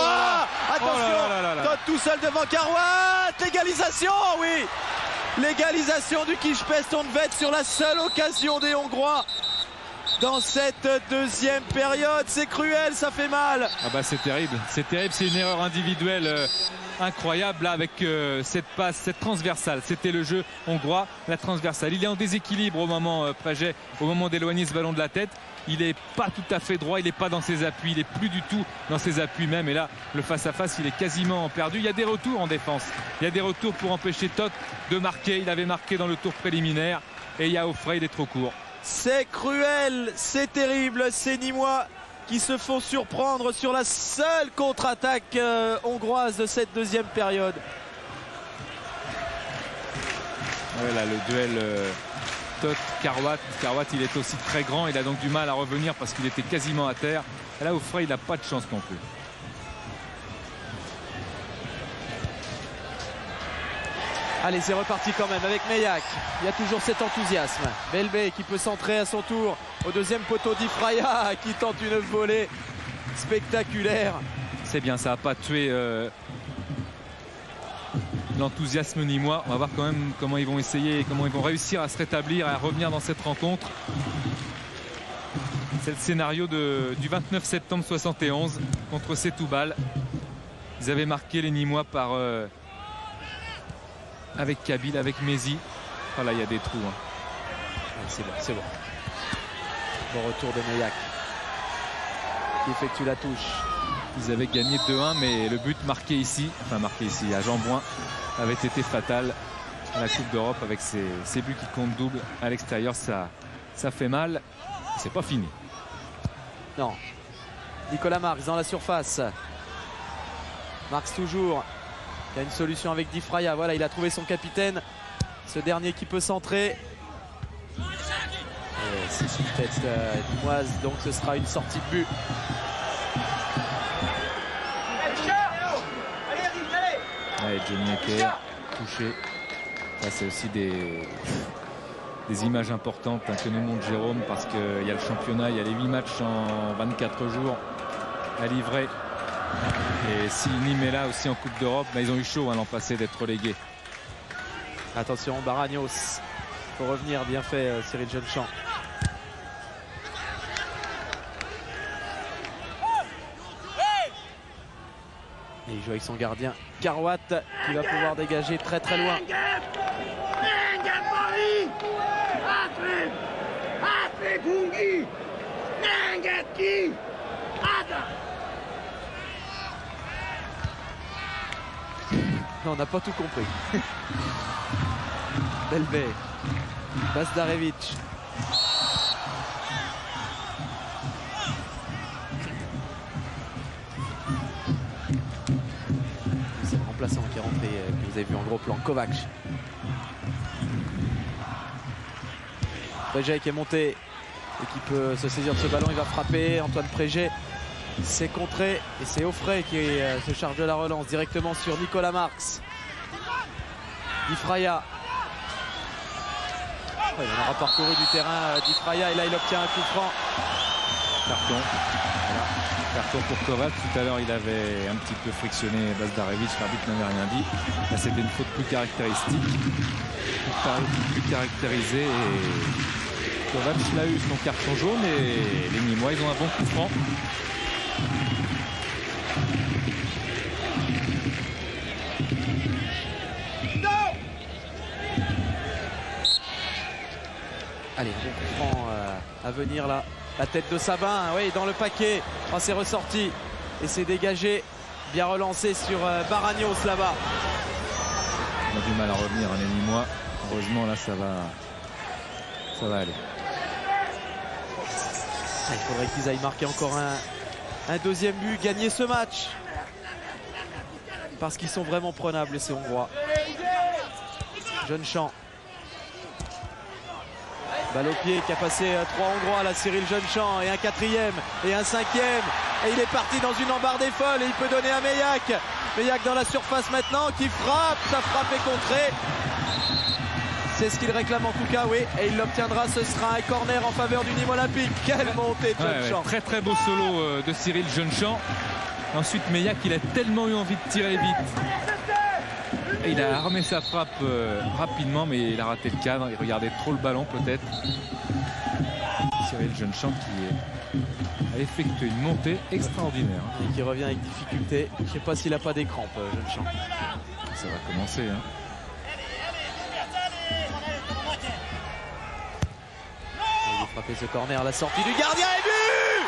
attention, Toth tout seul devant Karouat. L'égalisation, oui, l'égalisation du Kispest Honvéd sur la seule occasion des Hongrois dans cette deuxième période. C'est cruel, ça fait mal. Ah bah c'est terrible, c'est une erreur individuelle incroyable là, avec cette passe, cette transversale. C'était le jeu hongrois, la transversale. Il est en déséquilibre au moment Préget, au moment d'éloigner ce ballon de la tête. Il n'est pas tout à fait droit, il n'est pas dans ses appuis, il n'est plus du tout dans ses appuis même. Et là, le face-à-face, il est quasiment perdu. Il y a des retours en défense. Il y a des retours pour empêcher Toth de marquer. Il avait marqué dans le tour préliminaire. Et il y a Offray, il est trop court. C'est cruel, c'est terrible, ces Nîmois qui se font surprendre sur la seule contre-attaque hongroise de cette deuxième période. Ouais, là, le duel Toth-Karouat. Karouat, il est aussi très grand, il a donc du mal à revenir parce qu'il était quasiment à terre. Et là, Offray, il n'a pas de chance non plus. Allez, c'est reparti quand même avec Meilhac. Il y a toujours cet enthousiasme. Belbé qui peut centrer à son tour au deuxième poteau. Di Fraya qui tente une volée spectaculaire. C'est bien, ça n'a pas tué l'enthousiasme nîmois. On va voir quand même comment ils vont essayer, comment ils vont réussir à se rétablir, à revenir dans cette rencontre. C'est le scénario du 29 septembre 71 contre Setúbal. Ils avaient marqué les Nîmois par... avec Kabil, avec Mézi. Voilà, il y a des trous. C'est bon, c'est bon. Bon retour de Meilhac qui effectue la touche. Ils avaient gagné 2-1, mais le but marqué ici à Jean-Bouin, avait été fatal à la Coupe d'Europe avec ces buts qui comptent double à l'extérieur. Ça fait mal. C'est pas fini. Non. Nicolas Marx dans la surface. Marx toujours. Il y a une solution avec Di Fraya. Voilà, il a trouvé son capitaine. Ce dernier qui peut centrer. C'est une tête nîmoise, donc ce sera une sortie de but. Allez, Johnny Hecker touché. Ça, c'est aussi des images importantes que nous montre Jérôme, parce qu'il y a le championnat, il y a les 8 matchs en 24 jours à livrer. Et si Nîmes est là aussi en Coupe d'Europe, ils ont eu chaud l'an passé d'être relégués. Attention, Baragnos. Il faut revenir, bien fait Cyril Jeune-Champ. Et il joue avec son gardien Karouat qui va pouvoir dégager très très loin. Non, on n'a pas tout compris. Belbé, Bazdarevic. C'est le remplaçant qui est rentré, que vous avez vu en gros plan, Kovac. Prégé qui est monté et qui peut se saisir de ce ballon, il va frapper. Antoine Prégé, c'est contré et c'est Offray qui se charge de la relance directement sur Nicolas Marx. Di Fraya. Ouais, il aura parcouru du terrain Di Fraya et là il obtient un coup franc. Carton. Voilà. Carton pour Kovac. Tout à l'heure il avait un petit peu frictionné Bazdarevic, l'arbitre n'avait rien dit. Là c'était une faute plus caractéristique, plus caractérisée et Kovac l'a eu son carton jaune et les Nîmois ils ont un bon coup franc. Allez, bon coup franc à venir là. La tête de Sabin, oui, dans le paquet. Oh, c'est ressorti et c'est dégagé. Bien relancé sur Baragnos là-bas. On a du mal à revenir, les Nîmois. Heureusement, là, ça va aller. Il faudrait qu'ils aillent marquer encore un deuxième but, gagner ce match. Parce qu'ils sont vraiment prenables, ces Hongrois. Jeune-Champ. Balle au pied qui a passé 3 Hongrois, là Cyril Jeune-Champ et un 4e et un 5e. Et il est parti dans une embardée folle et il peut donner à Meilhac. Meilhac dans la surface maintenant qui frappe, sa frappe est contrée. C'est ce qu'il réclame en tout cas, oui. Et il l'obtiendra, ce sera un corner en faveur du Nîmes Olympique. Quelle montée de Jeune-Champ. Très très beau solo de Cyril Jeune-Champ. Ensuite Meilhac, il a tellement eu envie de tirer vite. Et il a armé sa frappe rapidement, mais il a raté le cadre. Il regardait trop le ballon peut-être. Cyril Jeune-Champ qui a effectué une montée extraordinaire. Et qui revient avec difficulté. Je ne sais pas s'il n'a pas des crampes, Jeune-Champ. Ça va commencer. Hein. Il a frappé ce corner à la sortie du gardien et but!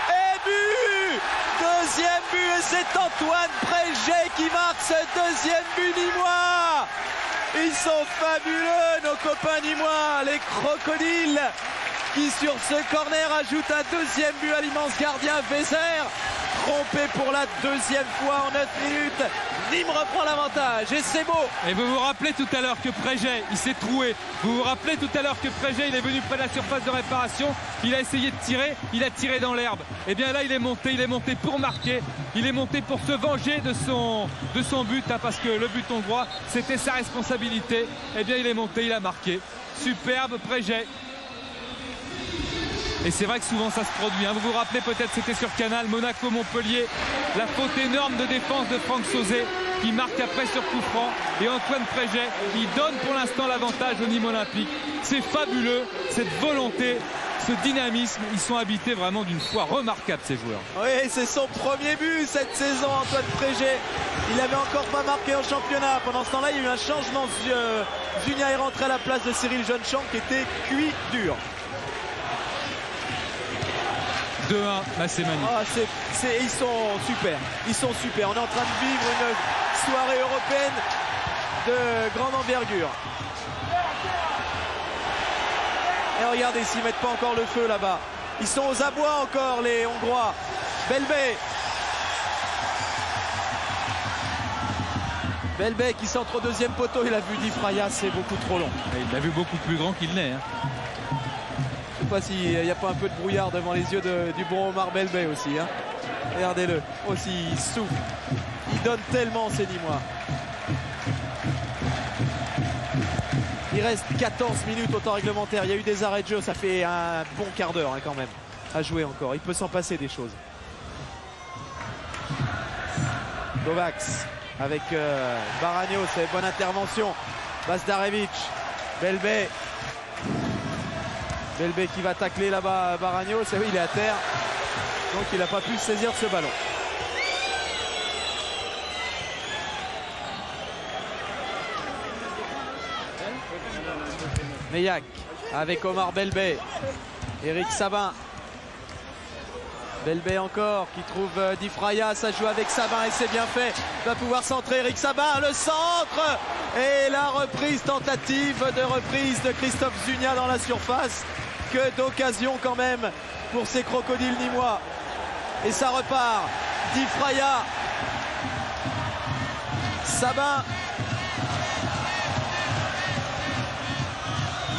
Et but! Deuxième but et c'est Antoine Prégé qui marque ce deuxième but nîmois. Ils sont fabuleux nos copains nîmois, les crocodiles qui sur ce corner ajoutent un deuxième but à l'immense gardien Vézère. Trompé pour la deuxième fois en 9 minutes. Nîmes reprend l'avantage et c'est beau. Et vous vous rappelez tout à l'heure que Prégé, il s'est troué. Vous vous rappelez tout à l'heure que Prégé, il est venu près de la surface de réparation. Il a essayé de tirer, il a tiré dans l'herbe. Et bien là, il est monté pour marquer. Il est monté pour se venger de son but, hein, parce que le but hongrois, c'était sa responsabilité. Et bien il est monté, il a marqué. Superbe Prégé. Et c'est vrai que souvent ça se produit. Hein. Vous vous rappelez peut-être, c'était sur Canal, Monaco-Montpellier. La faute énorme de défense de Franck Sauzet qui marque après sur coup franc. Et Antoine Prégé, il donne pour l'instant l'avantage au Nîmes Olympique. C'est fabuleux, cette volonté, ce dynamisme. Ils sont habités vraiment d'une foi remarquable, ces joueurs. Oui, c'est son premier but cette saison, Antoine Prégé. Il n'avait encore pas marqué en championnat. Pendant ce temps-là, il y a eu un changement. Junia est rentré à la place de Cyril Jeune-Champ qui était cuit dur. 2-1, là c'est magnifique. Ils sont super. Ils sont super. On est en train de vivre une soirée européenne de grande envergure. Et regardez s'ils mettent pas encore le feu là-bas. Ils sont aux abois encore les Hongrois. Belbé. Belbé qui centre au deuxième poteau. Il a vu Di Fraya, c'est beaucoup trop long. Il l'a vu beaucoup plus grand qu'il n'est. Hein. Je ne sais pas s'il n'y a pas un peu de brouillard devant les yeux du bon Omar Belbé aussi. Hein. Regardez-le. Aussi, il souffle. Il donne tellement ces Nîmois. Il reste 14 minutes au temps réglementaire. Il y a eu des arrêts de jeu. Ça fait un bon quart d'heure hein, quand même à jouer encore. Il peut s'en passer des choses. Kovacs avec Baragnos. C'est bonne intervention. Bazdarevic. Belbé. Belbé qui va tacler là-bas Baragnos. Et oui, il est à terre. Donc il n'a pas pu se saisir de ce ballon. Meilhac avec Omar Belbé. Eric Sabin. Belbé encore qui trouve Di Fraya, ça joue avec Sabin et c'est bien fait. Va pouvoir centrer Eric Sabin, le centre et la reprise, tentative de reprise de Christophe Zugna dans la surface. Que d'occasion quand même pour ces crocodiles nîmois. Et ça repart. Di Fraya, Sabin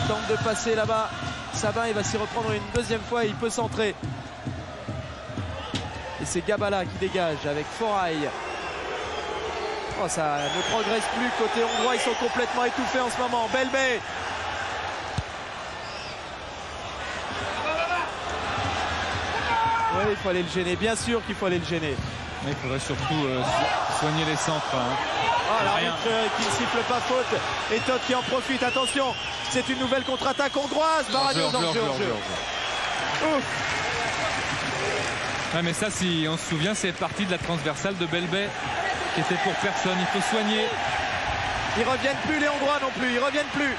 tente de passer là-bas. Sabin, il va s'y reprendre une deuxième fois et il peut centrer. Et c'est Gabala qui dégage avec Forail. Oh, ça ne progresse plus côté hongrois, ils sont complètement étouffés en ce moment. Belbé. Oui, il faut aller le gêner, bien sûr qu'il faut aller le gêner. Il faudrait surtout soigner les centres. Hein. Oh, l'arbitre qui ne siffle pas faute. Et Todd qui en profite, attention, c'est une nouvelle contre-attaque hongroise. Baragnos en jeu. Ouais, mais ça, si on se souvient, c'est parti de la transversale de Belbé qui était pour personne. Il faut soigner. Ils reviennent plus les Hongrois non plus, ils reviennent plus.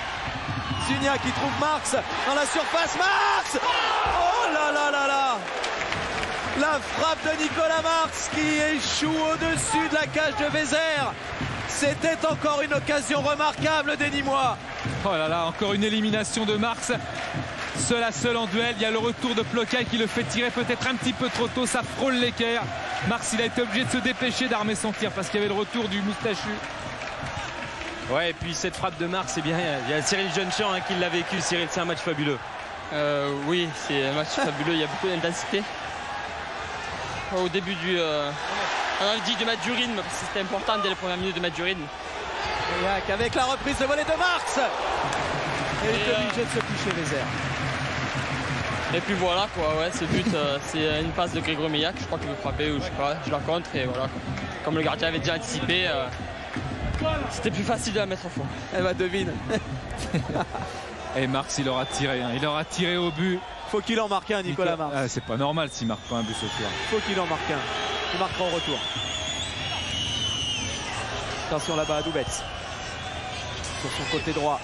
Zugna qui trouve Marx dans la surface. Marx. Oh là là là là. La frappe de Nicolas Marx qui échoue au-dessus de la cage de Vézère. C'était encore une occasion remarquable des Nîmois. Oh là là, encore une élimination de Marx. Seul à seul en duel, il y a le retour de Plokai qui le fait tirer peut-être un petit peu trop tôt, ça frôle l'équerre. Marx, il a été obligé de se dépêcher d'armer son tir parce qu'il y avait le retour du moustachu. Ouais, et puis cette frappe de Marx, c'est bien, il y a Cyril Jeunechamp qui l'a vécu. Cyril, c'est un match fabuleux. Oui, c'est un match fabuleux, il y a beaucoup d'intensité. Au début on a dit de mettre du rythme, parce que c'était important dès les premières minutes de mettre du rythme. Et avec la reprise de volée de Marx. Et il est obligé de se toucher Vézère. Et puis voilà quoi, ouais, ce but, c'est une passe de Grégory Meillac, je crois qu'il veut frapper ou je sais pas, je la contre et voilà. Comme le gardien avait déjà anticipé, c'était plus facile de la mettre au fond. Eh ben devine. Et Marx, il aura tiré, hein. Il aura tiré au but. Faut qu'il en marque un, Nicolas Marx. Ah, c'est pas normal s'il marque pas un but ce soir. Faut qu'il en marque un. Il marquera en retour. Attention là-bas à Doubets. Sur son côté droit.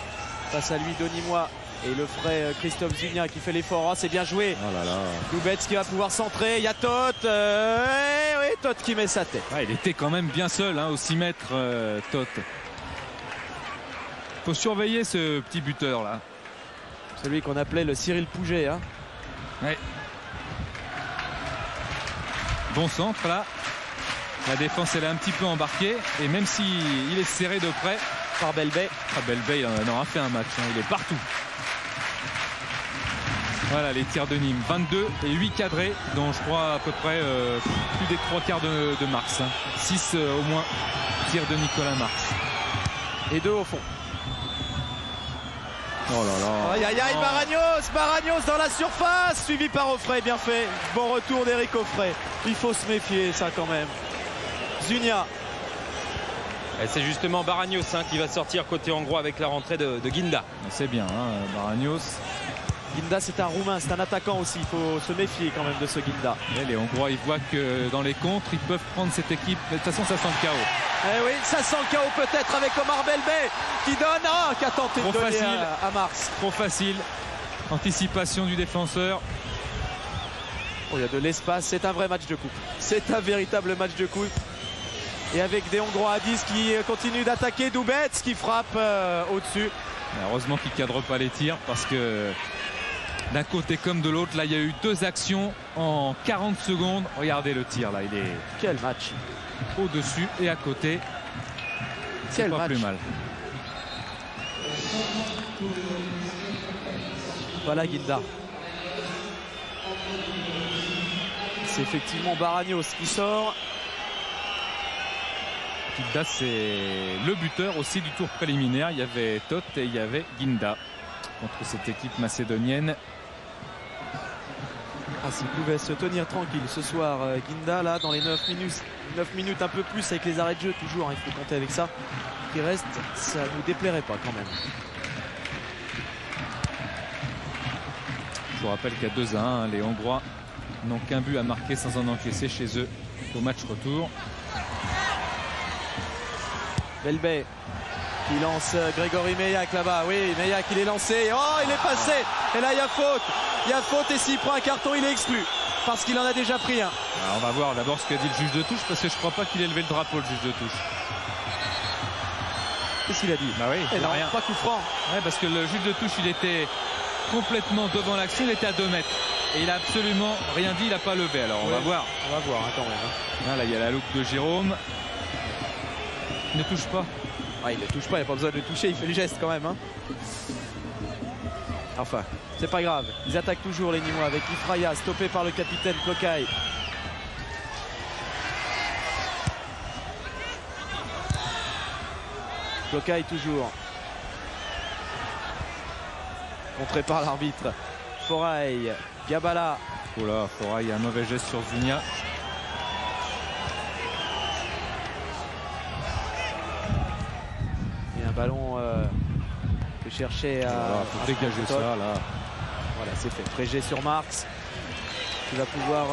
Face à lui, Donimois. Et le frais Christophe Zugna qui fait l'effort. Oh, c'est bien joué. Oh là là. Doubets qui va pouvoir centrer. Il y a Toth. Oui, Toth qui met sa tête. Ah, il était quand même bien seul hein, au 6 mètres, Toth. Faut surveiller ce petit buteur là. Celui qu'on appelait le Cyril Pouget. Hein. Ouais. Bon centre là. La défense elle est un petit peu embarquée. Et même s'il est serré de près par Belbé. Belbé il en aura fait un match. Hein. Il est partout. Voilà les tirs de Nîmes. 22 et 8 cadrés. Dont je crois à peu près plus des 3/4 de Marx. Hein. 6 au moins tirs de Nicolas Marx. Et 2 au fond. Oh là là. Aïe aïe aïe, Baragnos dans la surface, suivi par Offray, bien fait. Bon retour d'Éric Offray. Il faut se méfier ça quand même. Zugna. Et c'est justement Baragnos hein, qui va sortir côté hongrois avec la rentrée de Guinda. C'est bien, hein, Baragnos. Guinda c'est un Roumain, c'est un attaquant aussi. Il faut se méfier quand même de ce Guinda. Et les Hongrois ils voient que dans les contres ils peuvent prendre cette équipe. De toute façon ça sent le chaos. Eh oui, ça sent le chaos peut-être avec Omar Belbé qui donne, qui a tenté de donner à Marx. Trop facile. Anticipation du défenseur. Oh, il y a de l'espace, c'est un vrai match de coupe. C'est un véritable match de coupe. Et avec des Hongrois à 10 qui continuent d'attaquer, Doubets qui frappe au-dessus. Heureusement qu'il ne cadre pas les tirs parce que d'un côté comme de l'autre, là il y a eu 2 actions en 40 secondes. Regardez le tir là, il est... Quel match! Au-dessus et à côté. C'est pas plus mal. Voilà Guinda. C'est effectivement Baragnos qui sort. Guinda c'est le buteur aussi du tour préliminaire. Il y avait Toth et il y avait Guinda contre cette équipe macédonienne. Ah, s'il pouvait se tenir tranquille ce soir, Guinda là dans les 9 minutes un peu plus avec les arrêts de jeu toujours, hein, il faut compter avec ça. Qui reste, ça ne nous déplairait pas quand même. Je vous rappelle qu'à 2-1, hein, les Hongrois n'ont qu'un but à marquer sans en encaisser chez eux au match retour. Belbé qui lance Grégory Meillac là-bas. Oui, Meillac il est lancé. Oh, il est passé. Et là il y a faute. Il y a faute et s'il prend un carton, il est exclu. parce qu'il en a déjà pris un. Alors, on va voir d'abord ce qu'a dit le juge de touche, parce que je crois pas qu'il ait levé le drapeau, le juge de touche. Qu'est-ce qu'il a dit? Bah oui, il n'a n'a rien. pas coup franc. Ouais, parce que le juge de touche, il était complètement devant l'action, il était à 2 mètres. Et il a absolument rien dit, il n'a pas levé. Alors on va voir. On va voir hein, quand même. Là, il y a la loupe de Jérôme. Il ne touche pas. Ah, il ne touche pas, il n'y a pas besoin de le toucher, il fait le geste quand même. Hein. Enfin, c'est pas grave. Ils attaquent toujours les Nîmois avec Ifraya, stoppé par le capitaine Clocaille. Clocaille toujours. Contré par l'arbitre. Foraille, Gabala. Oh là, Foraille a un mauvais geste sur Zunia. Et un ballon que cherchait à... Voilà, faut dégager ça là. Voilà, c'est fait. Frégé sur Marx. Qui va pouvoir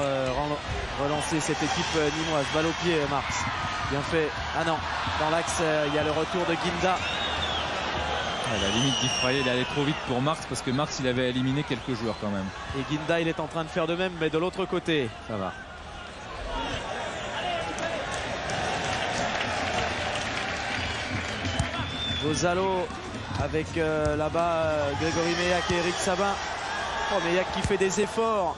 relancer cette équipe nîmoise. Balle au pied, Marx. Bien fait. Ah non, dans l'axe, il y a le retour de Guinda. À la limite d'Ifraïe, il est allé trop vite pour Marx, parce que Marx, il avait éliminé quelques joueurs quand même. Et Guinda, il est en train de faire de même, mais de l'autre côté. Ça va. Vozalo avec là-bas Grégory Meillac et Eric Sabin. Oh, Meillac qui fait des efforts.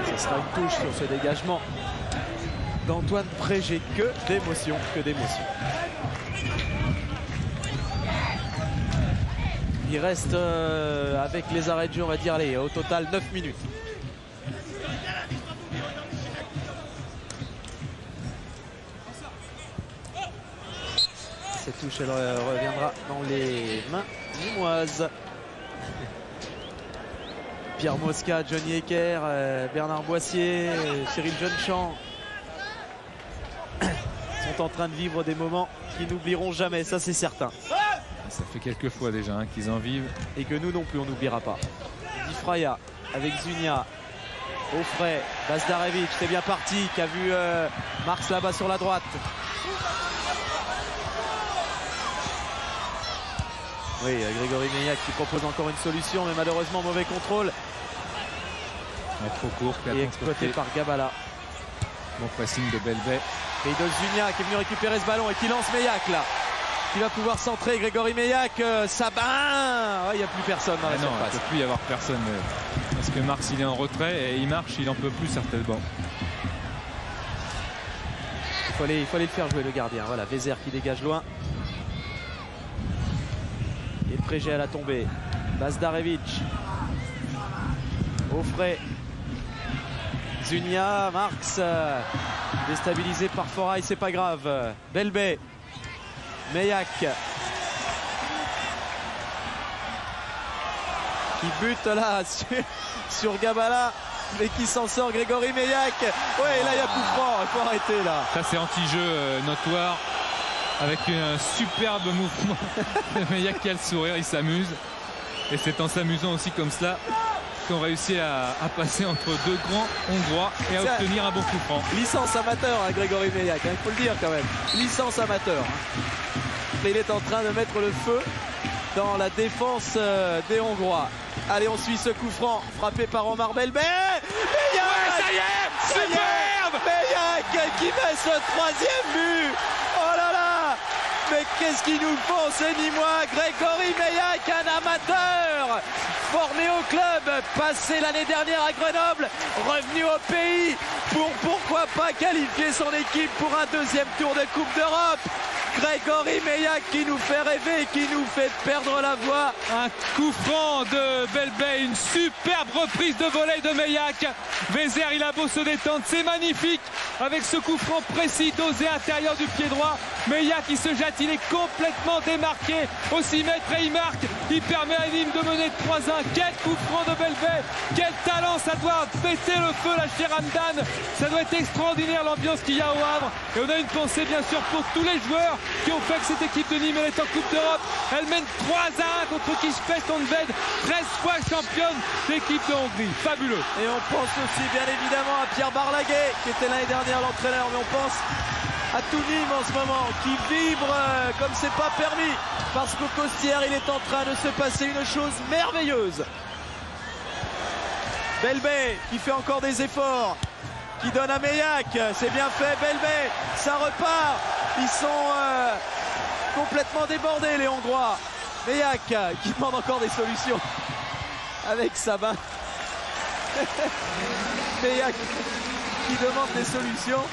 Ce sera une touche sur ce dégagement d'Antoine Frégé. Que d'émotion, que d'émotion. Il reste avec les arrêts de jeu, on va dire, allez, au total 9 minutes. Cette touche, elle reviendra dans les mains nîmoises. Pierre Mosca, Johnny Ecker, Bernard Boissier, Cyril Jeunechamp sont en train de vivre des moments qu'ils n'oublieront jamais, ça c'est certain. Ça fait quelques fois déjà hein, qu'ils en vivent. Et que nous non plus on n'oubliera pas. Ifraya avec Zunia. Offray, Bazdarevic, c'est bien parti, qui a vu Marx là-bas sur la droite. Oui, Grégory Meillac qui propose encore une solution, mais malheureusement mauvais contrôle. Trop court, et exploité par Gabala. Bon pressing de Belbet. Et de Zunia qui est venu récupérer ce ballon et qui lance Meillac là. Qui va pouvoir centrer Grégory Meillac. Sabin, il n'y a plus personne dans la surface. Il ne peut plus y avoir personne. Parce que Marx il est en retrait et il marche, il n'en peut plus certainement. Il fallait le faire jouer le gardien. Voilà, Vézère qui dégage loin. Et Frégé à la tombée. Bazdarevic. Offray. Zunia, Marx. Déstabilisé par Foraille, c'est pas grave. Belbet. Meillac. Qui bute là sur Gabala. Mais qui s'en sort, Grégory Meillac. Ouais, et là il y a coup franc, il faut arrêter là. Ça c'est anti-jeu notoire. Avec un superbe mouvement de Meillac qui a le sourire, il s'amuse. Et c'est en s'amusant aussi comme cela qu'on réussit à passer entre deux grands Hongrois et à obtenir un bon coup franc. Licence amateur, hein, Grégory Meillac, il faut le dire quand même. Licence amateur. Mais il est en train de mettre le feu dans la défense des Hongrois. Allez, on suit ce coup franc frappé par Omar Belbet. Meillac, ouais, ça y est, superbe Meillac qui met ce 3e but. Oh là là, mais qu'est-ce qu'ils nous font ces Nîmois? Grégory Meillac, un amateur formé au club, passé l'année dernière à Grenoble, revenu au pays pour pourquoi pas qualifier son équipe pour un 2e tour de Coupe d'Europe. Grégory Meillac qui nous fait rêver, qui nous fait perdre la voix. Un coup franc de Belbet, une superbe reprise de volée de Meillac. Vézère, il a beau se détendre, c'est magnifique. Avec ce coup franc précis, dosé intérieur du pied droit. Meillac qui se jette, il est complètement démarqué au 6 mètres et il marque. Il permet à Nîmes de mener 3-1. Quel coup franc de Belbet, quel talent, ça doit péter le feu là chez Ramdan. Ça doit être extraordinaire l'ambiance qu'il y a au Havre. Et on a une pensée bien sûr pour tous les joueurs qui ont fait que cette équipe de Nîmes elle est en Coupe d'Europe. Elle mène 3-1 contre Kispest Honvéd, 13 fois championne d'équipe de Hongrie. Fabuleux. Et on pense aussi bien évidemment à Pierre Barlaguet qui était l'année dernière l'entraîneur, mais on pense à tout Nîmes en ce moment, qui vibre comme c'est pas permis, parce qu'au Costières, il est en train de se passer une chose merveilleuse. Belbé qui fait encore des efforts, qui donne à Meillac, c'est bien fait, Belbé, ça repart, ils sont complètement débordés les Hongrois. Meillac qui demande encore des solutions avec Sabin. Meillac qui demande des solutions.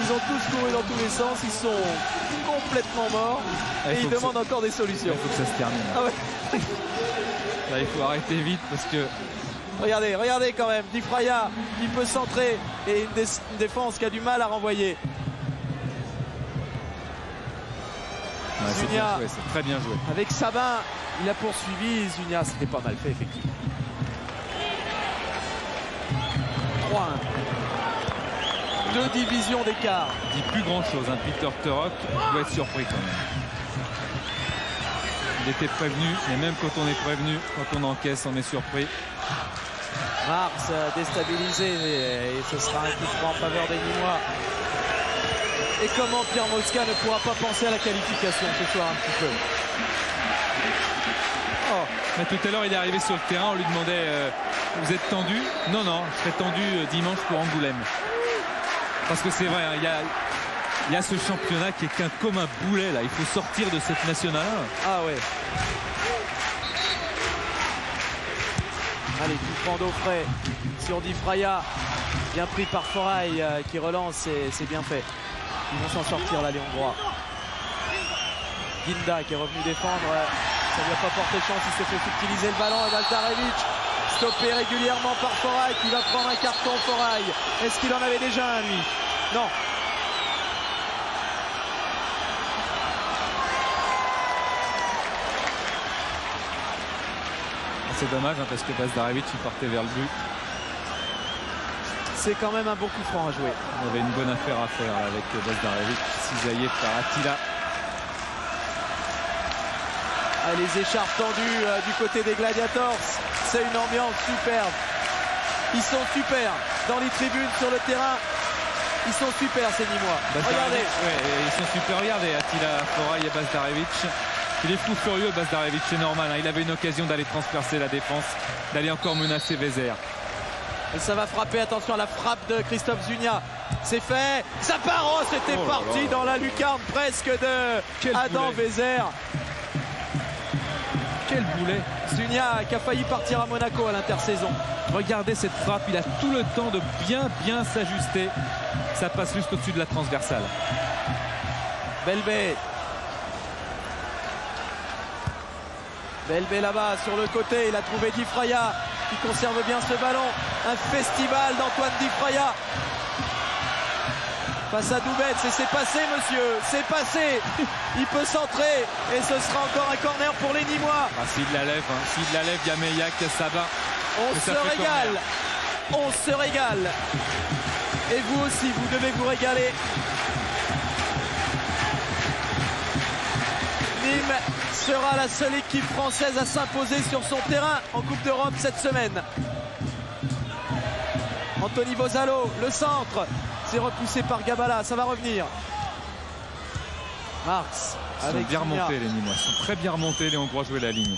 Ils ont tous couru dans tous les sens, ils sont complètement morts et ils demandent encore des solutions. Il faut que ça se termine. Ah ouais. Là, il faut arrêter vite parce que... Regardez, regardez quand même, Di Fraia qui peut centrer et une défense qui a du mal à renvoyer. Ouais, Zuniga, c'est très bien joué. avec Sabin, il a poursuivi. Zuniga, c'était pas mal fait effectivement. 3-1. 2 divisions d'écart. Il dit plus grand chose, hein. Peter Turok doit être surpris quand même. Il était prévenu, et même quand on est prévenu, quand on encaisse, on est surpris. Mars déstabilisé et ce sera un coup franc en faveur des Nîmois. Et comment Pierre Mosca ne pourra pas penser à la qualification ce soir un petit peu. Oh, mais tout à l'heure il est arrivé sur le terrain, on lui demandait vous êtes tendu? Non, non, je serai tendu dimanche pour Angoulême. Parce que c'est vrai, hein, il y a ce championnat qui est comme un boulet là, il faut sortir de cette nationale. Ah ouais. Allez, coup franc d'eau frais sur Di Fraia, bien pris par Forail qui relance et c'est bien fait. Ils vont s'en sortir là les Hongrois. Ginda qui est revenu défendre, ça ne lui a pas porté chance, il s'est fait utiliser le ballon et Baldarevic stoppé régulièrement par Forail qui va prendre un carton. Forail, est-ce qu'il en avait déjà un lui? Non. C'est dommage hein, parce que Baldarevic il partait vers le but. C'est quand même un bon coup franc à jouer. On avait une bonne affaire à faire avec Baldarevic, cisaillé par Attila. Ah, les écharpes tendues du côté des Gladiators, c'est une ambiance superbe. Ils sont super dans les tribunes, sur le terrain. Ils sont super ces Nîmois. Regardez. Ouais, ils sont super, regardez Attila Forail et Baldarevic. Il est fou furieux Baldarevic, c'est normal. Hein. Il avait une occasion d'aller transpercer la défense, d'aller encore menacer Vézère. Et ça va frapper, attention à la frappe de Christophe Zuniga. C'est fait, ça part, oh, c'était parti dans la lucarne presque de Adam Vézère. Quel boulet. Zuniga qui a failli partir à Monaco à l'intersaison. Regardez cette frappe, il a tout le temps de bien s'ajuster. Ça passe juste au-dessus de la transversale. Belbé. Belbé là-bas sur le côté, il a trouvé Di Fraia qui conserve bien ce ballon. Un festival d'Antoine Di Fraia face à Doubet. C'est passé monsieur, c'est passé. Il peut centrer et ce sera encore un corner pour les Nîmois. Ah, s'il la lève, hein. S'il la lève, il y a Meillac, il y a Sabin. On se régale, on se régale. Et vous aussi, vous devez vous régaler. Nîmes sera la seule équipe française à s'imposer sur son terrain en Coupe d'Europe cette semaine. Anthony Bozalo, le centre, c'est repoussé par Gabala, ça va revenir. Marx. Ils sont bien remontés les Nîmois, ils sont très bien remontés, les Hongrois jouer la ligne.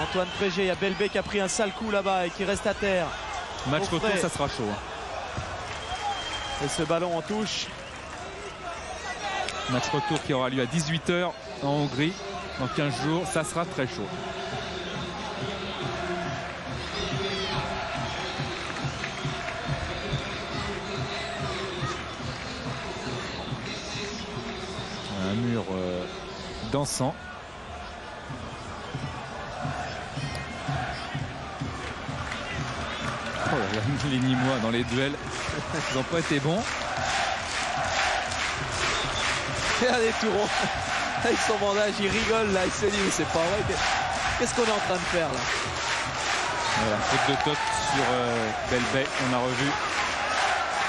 Antoine Prégé, il y a Belbé qui a pris un sale coup là-bas et qui reste à terre. Match retour, ça sera chaud. Hein. Et ce ballon en touche. Match retour qui aura lieu à 18 h en Hongrie. Dans 15 jours, ça sera très chaud. Un mur dansant. Oh là là, les Nîmois dans les duels, ils n'ont pas été bons. Regardez Touron avec son bandage, il rigole là, il se dit mais c'est pas vrai. Qu'est-ce qu'on est en train de faire là? Voilà, faute de toc sur Belbé, on a revu.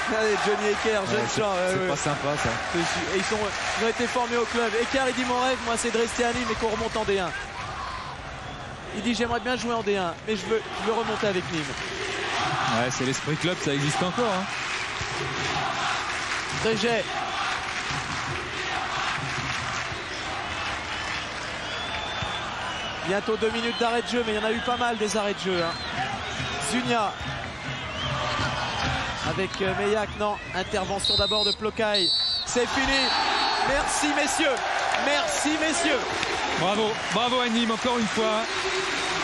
Regardez Johnny Ecker, jeune champ. C'est pas sympa ça. Et ils ont été formés au club. Ecker il dit mon rêve moi c'est de rester à Nîmes et qu'on remonte en D1. Il dit j'aimerais bien jouer en D1 mais je veux remonter avec Nîmes. Ouais, c'est l'esprit club, ça existe encore. Hein. Tréget. Bientôt 2 minutes d'arrêt de jeu, mais il y en a eu pas mal des arrêts de jeu. Hein. Zunia. Avec Meyak, non. Intervention d'abord de Plocaille. C'est fini. Merci messieurs. Merci messieurs. Bravo, bravo à Nîmes encore une fois.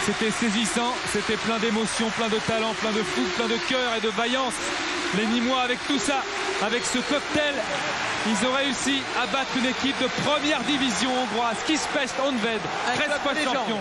C'était saisissant, c'était plein d'émotions, plein de talent, plein de fougue, plein de cœur et de vaillance. Les Nîmois avec tout ça, avec ce cocktail, ils ont réussi à battre une équipe de première division hongroise, Kispest Honvéd, 13 fois champion.